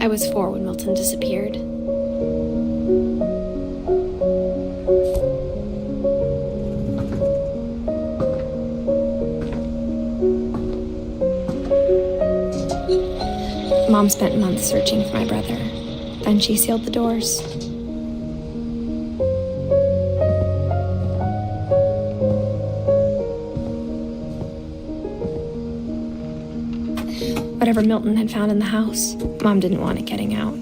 I was 4 when Milton disappeared. Mom spent months searching for my brother. Then she sealed the doors. Whatever Milton had found in the house, Mom didn't want it getting out.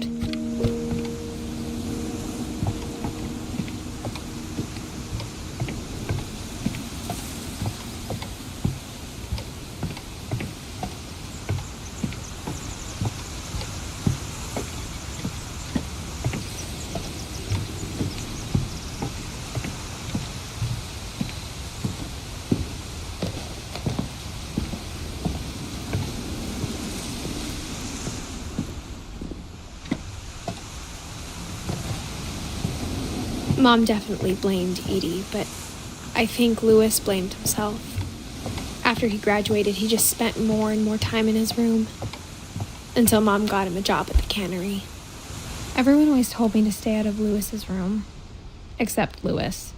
Mom definitely blamed Edie, but I think Louis blamed himself. After he graduated, he just spent more and more time in his room, until Mom got him a job at the cannery. Everyone always told me to stay out of Louis's room, except Louis.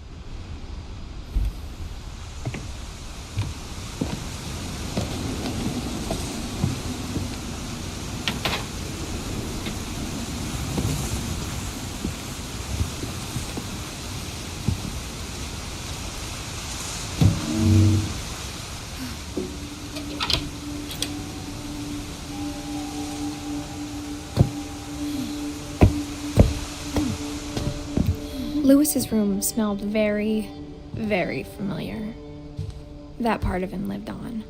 Lewis's room smelled very, very familiar. That part of him lived on.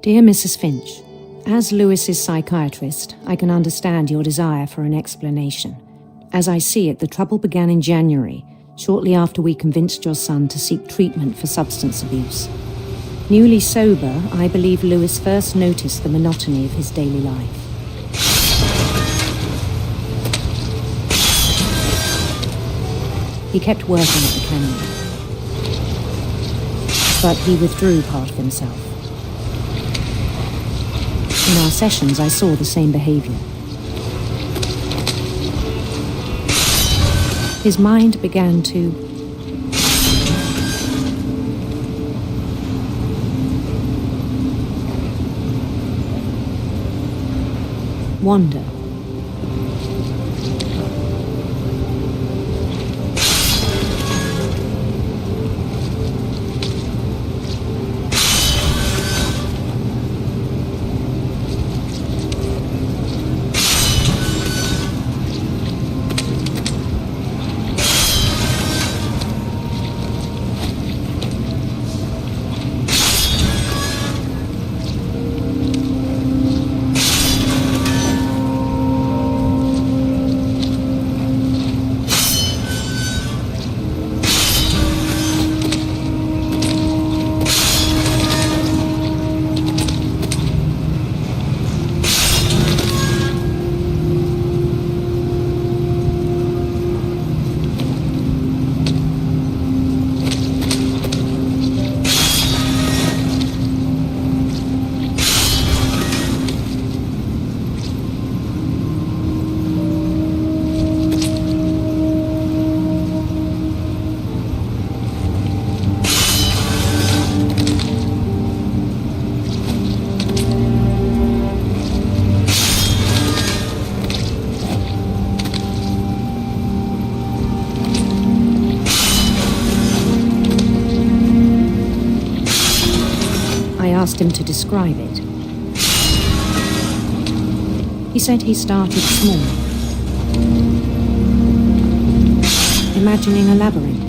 Dear Mrs. Finch, as Lewis's psychiatrist, I can understand your desire for an explanation. As I see it, the trouble began in January, shortly after we convinced your son to seek treatment for substance abuse. Newly sober, I believe Lewis first noticed the monotony of his daily life. He kept working at the cannery, but he withdrew part of himself. In our sessions, I saw the same behavior. His mind began to wander. I asked him to describe it. He said he started small, imagining a labyrinth.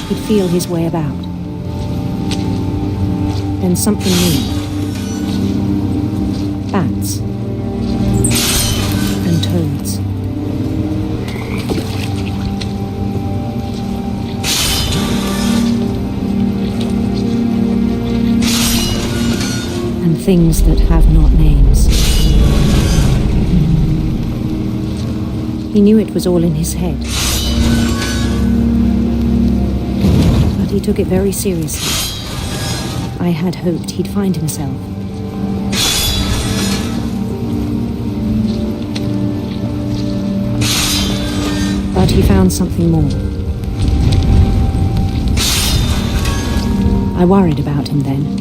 He'd feel his way about. Then something moved. Bats and toads. Things that have not names. He knew it was all in his head, but he took it very seriously. I had hoped he'd find himself. But he found something more. I worried about him then.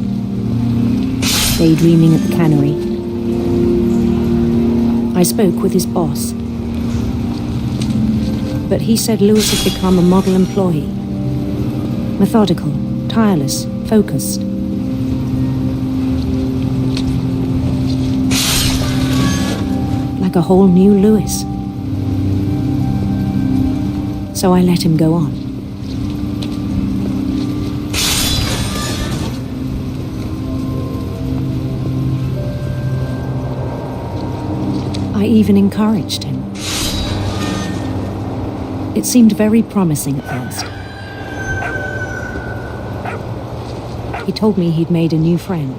Daydreaming at the cannery. I spoke with his boss, but he said Lewis had become a model employee. Methodical, tireless, focused. Like a whole new Lewis. So I let him go on. I even encouraged him. It seemed very promising at first. He told me he'd made a new friend.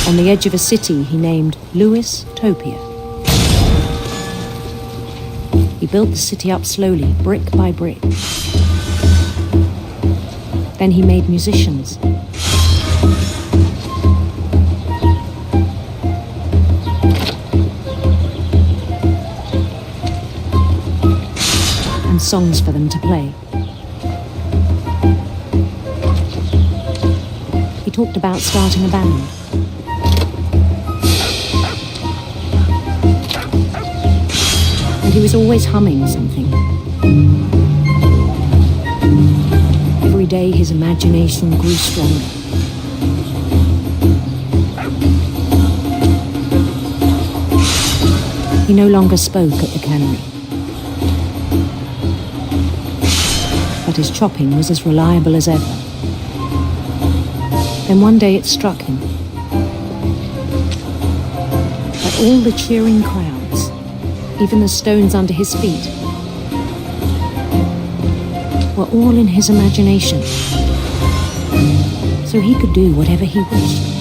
On the edge of a city he named Lewis Topia. He built the city up slowly, brick by brick. Then he made musicians. And songs for them to play. He talked about starting a band. And and he was always humming something. Every day his imagination grew stronger. He no longer spoke at the cannery, but his chopping was as reliable as ever. Then one day it struck him that all the cheering crowds, even the stones under his feet, were all in his imagination, so he could do whatever he wished.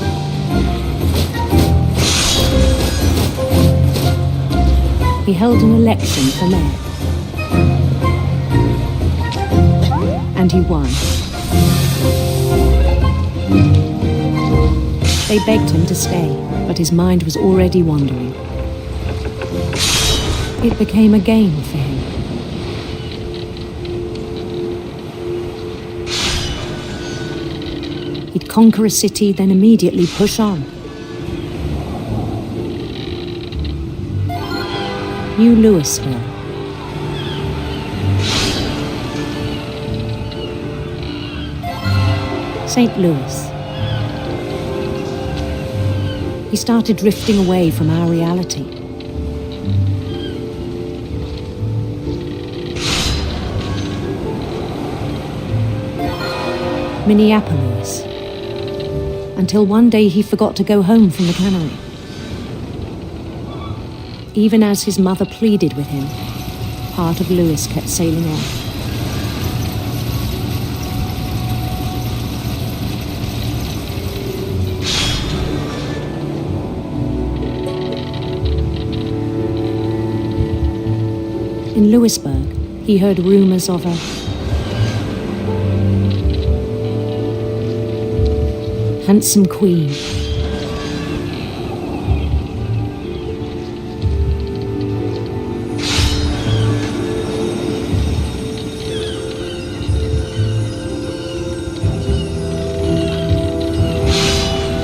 He held an election for mayor, and he won. They begged him to stay, but his mind was already wandering. It became a game for him. He'd conquer a city, then immediately push on. New Louisville. St. Louis. He started drifting away from our reality. Minneapolis. Until one day he forgot to go home from the cannery. Even as his mother pleaded with him, part of Louis kept sailing on. In Louisburg, he heard rumors of a handsome queen.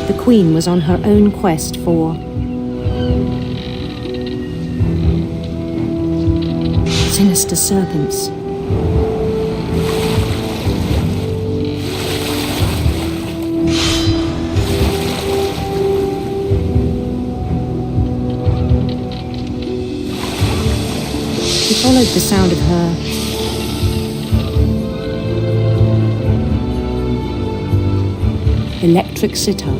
The queen was on her own quest for sinister serpents. He followed the sound of her electric sitar.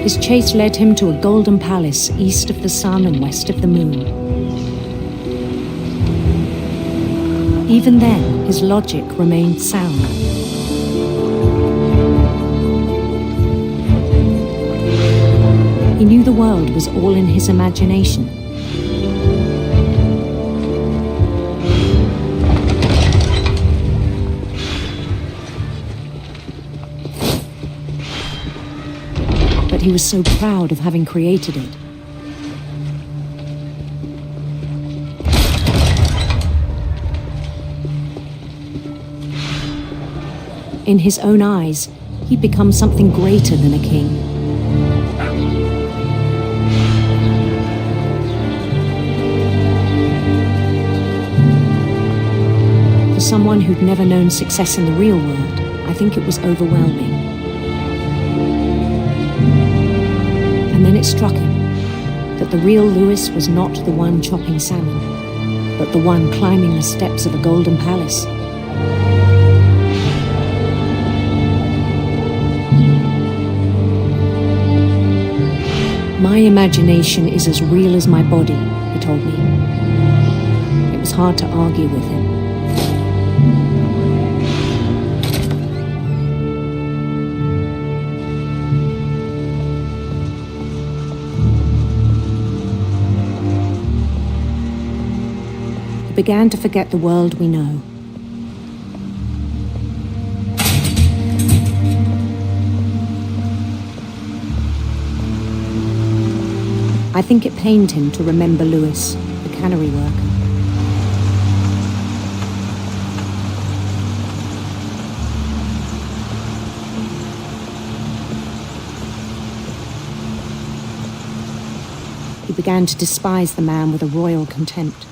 His chase led him to a golden palace east of the sun and west of the moon. Even then, his logic remained sound. He knew the world was all in his imagination. But he was so proud of having created it. In his own eyes, he'd become something greater than a king. For someone who'd never known success in the real world, I think it was overwhelming. And then it struck him that the real Louis was not the one chopping salmon, but the one climbing the steps of a golden palace. My imagination is as real as my body, he told me. It was hard to argue with him. He began to forget the world we know. I think it pained him to remember Louis, the cannery worker. began to despise the man with a royal contempt.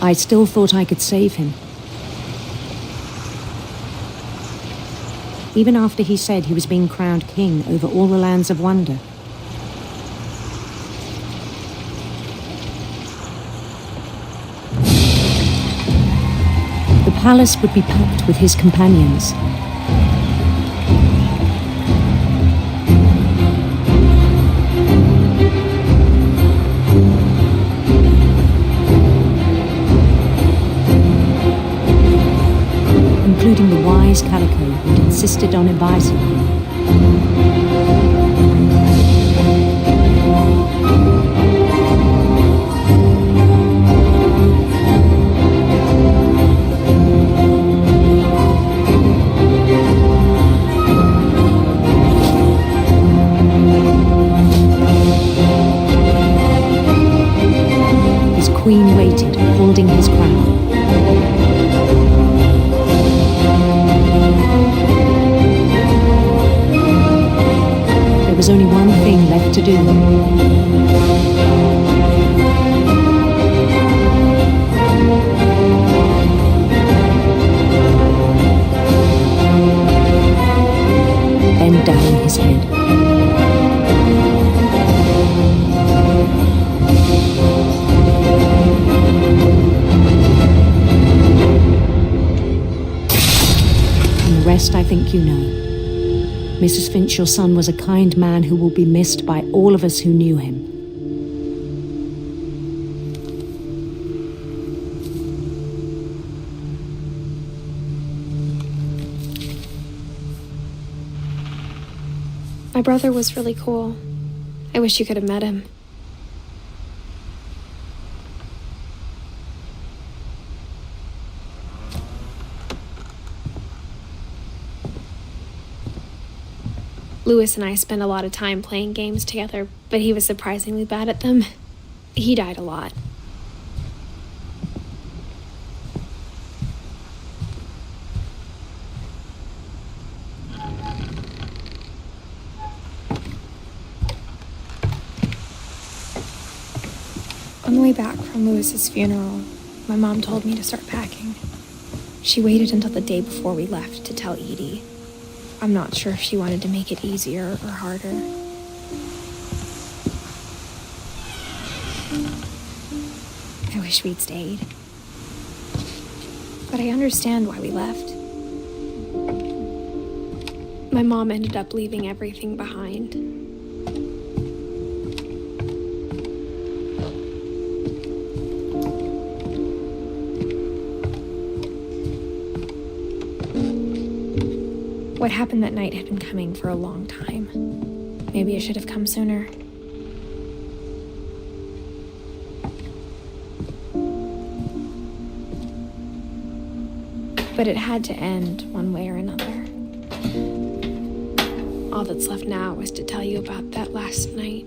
I still thought I could save him. Even after he said he was being crowned king over all the lands of wonder. The palace would be packed with his companions. Including the wise Calico who'd insisted on advising him. His queen waited, holding his crown. There was only one thing left to do. Bend down his head. And the rest I think you know. Mrs. Finch, your son was a kind man who will be missed by all of us who knew him. My brother was really cool. I wish you could have met him. Louis and I spent a lot of time playing games together, but he was surprisingly bad at them. He died a lot. On the way back from Louis's funeral, my mom told me to start packing. She waited until the day before we left to tell Edie. I'm not sure if she wanted to make it easier or harder. I wish we'd stayed. But I understand why we left. My mom ended up leaving everything behind. What happened that night had been coming for a long time. Maybe it should have come sooner. But it had to end one way or another. All that's left now is to tell you about that last night.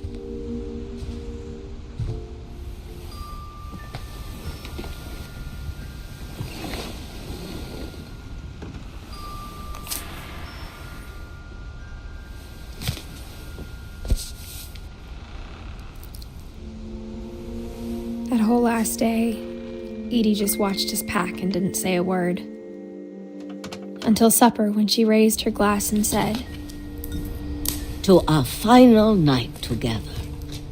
That whole last day, Edie just watched us pack and didn't say a word. Until supper, when she raised her glass and said, "To our final night together,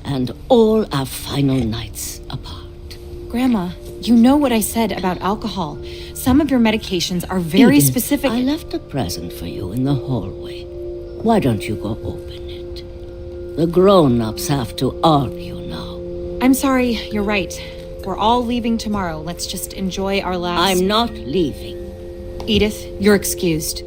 and all our final nights apart." Grandma, you know what I said about alcohol. Some of your medications are very Edith, specific. I left a present for you in the hallway. Why don't you go open it? The grown-ups have to argue now. I'm sorry, you're right. We're all leaving tomorrow. Let's just enjoy our last... I'm not leaving. Edith, you're excused.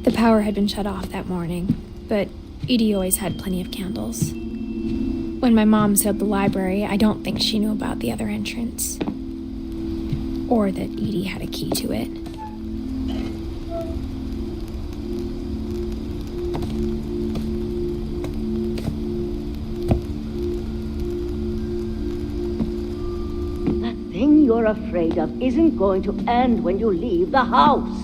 The power had been shut off that morning, but Edie always had plenty of candles. When my mom sold the library, I don't think she knew about the other entrance. Or that Edie had a key to it. That thing you're afraid of isn't going to end when you leave the house.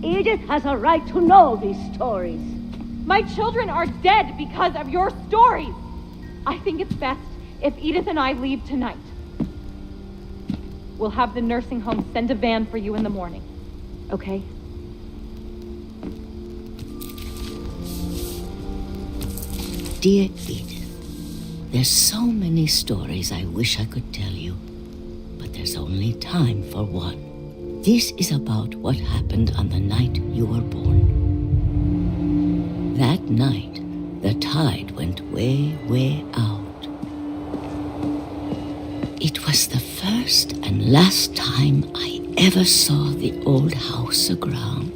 Edith has a right to know these stories. My children are dead because of your stories. I think it's best if Edith and I leave tonight. We'll have the nursing home send a van for you in the morning, okay? Dear Edith, there's so many stories I wish I could tell you, but there's only time for one. This is about what happened on the night you were born. That night, the tide went way, way out. It was the first and last time I ever saw the old house aground.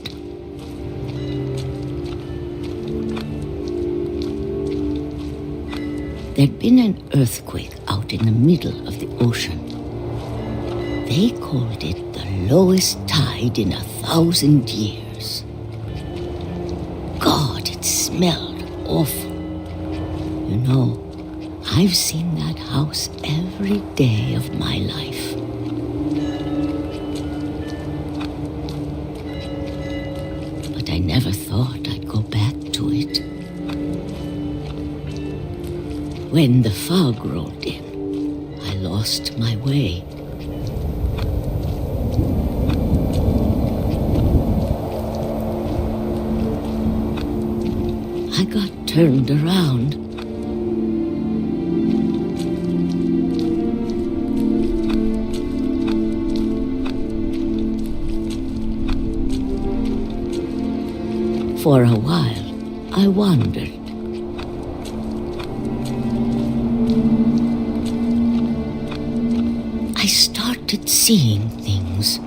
There'd been an earthquake out in the middle of the ocean. They called it the lowest tide in 1,000 years. God, it smelled awful. You know, I've seen that house every day of my life. But I never thought I'd go back to it. When the fog rolled in, I lost my way. I got turned around. For a while, I wandered. I started seeing things.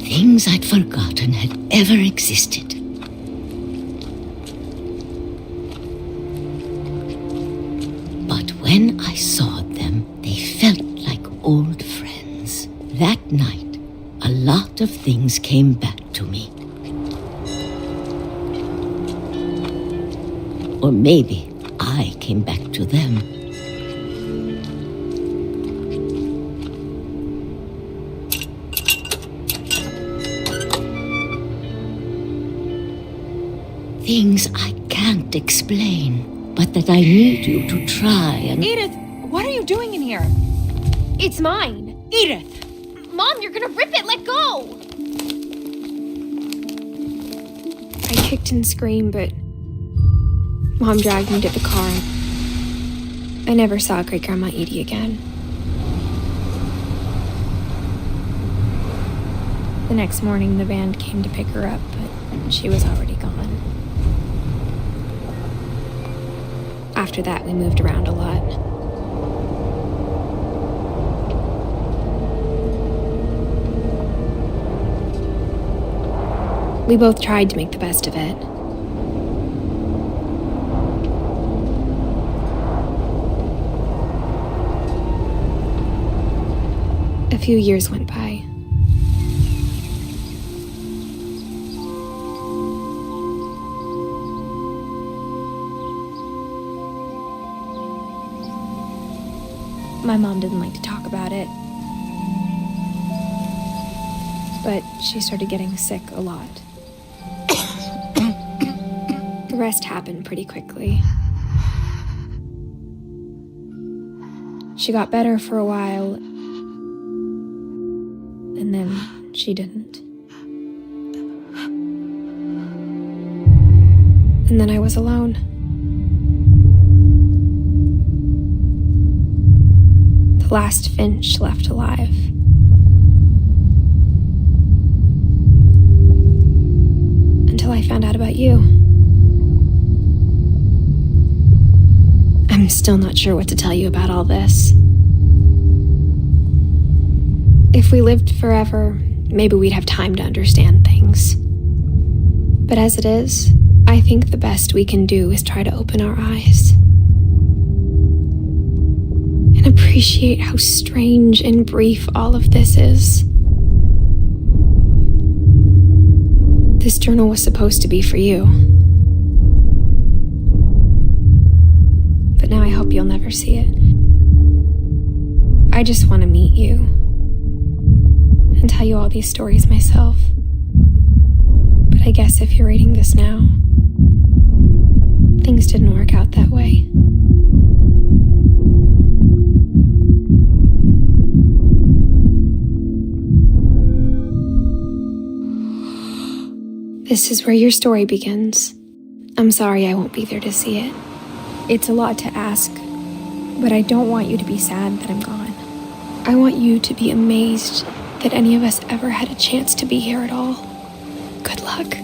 Things I'd forgotten had ever existed. But when I saw them, they felt like old friends. That night, a lot of things came back to me. Or maybe I came back to them. Things I can't explain, but that I need you to try and... Edith, what are you doing in here? It's mine. Edith! Mom, you're gonna rip it! Let go! I kicked and screamed, but Mom dragged me to the car. I never saw Great-Grandma Edie again. The next morning, the van came to pick her up, but she was already gone. After that, we moved around a lot. We both tried to make the best of it. A few years went by. My mom didn't like to talk about it, but she started getting sick a lot. The rest happened pretty quickly. She got better for a while, and then she didn't. And then I was alone. The last Finch left alive. Until I found out about you. I'm still not sure what to tell you about all this. If we lived forever, maybe we'd have time to understand things. But as it is, I think the best we can do is try to open our eyes and appreciate how strange and brief all of this is. This journal was supposed to be for you. But now I hope you'll never see it. I just want to meet you and tell you all these stories myself. But I guess if you're reading this now, things didn't work out that way. This is where your story begins. I'm sorry I won't be there to see it. It's a lot to ask, but I don't want you to be sad that I'm gone. I want you to be amazed that any of us ever had a chance to be here at all. Good luck.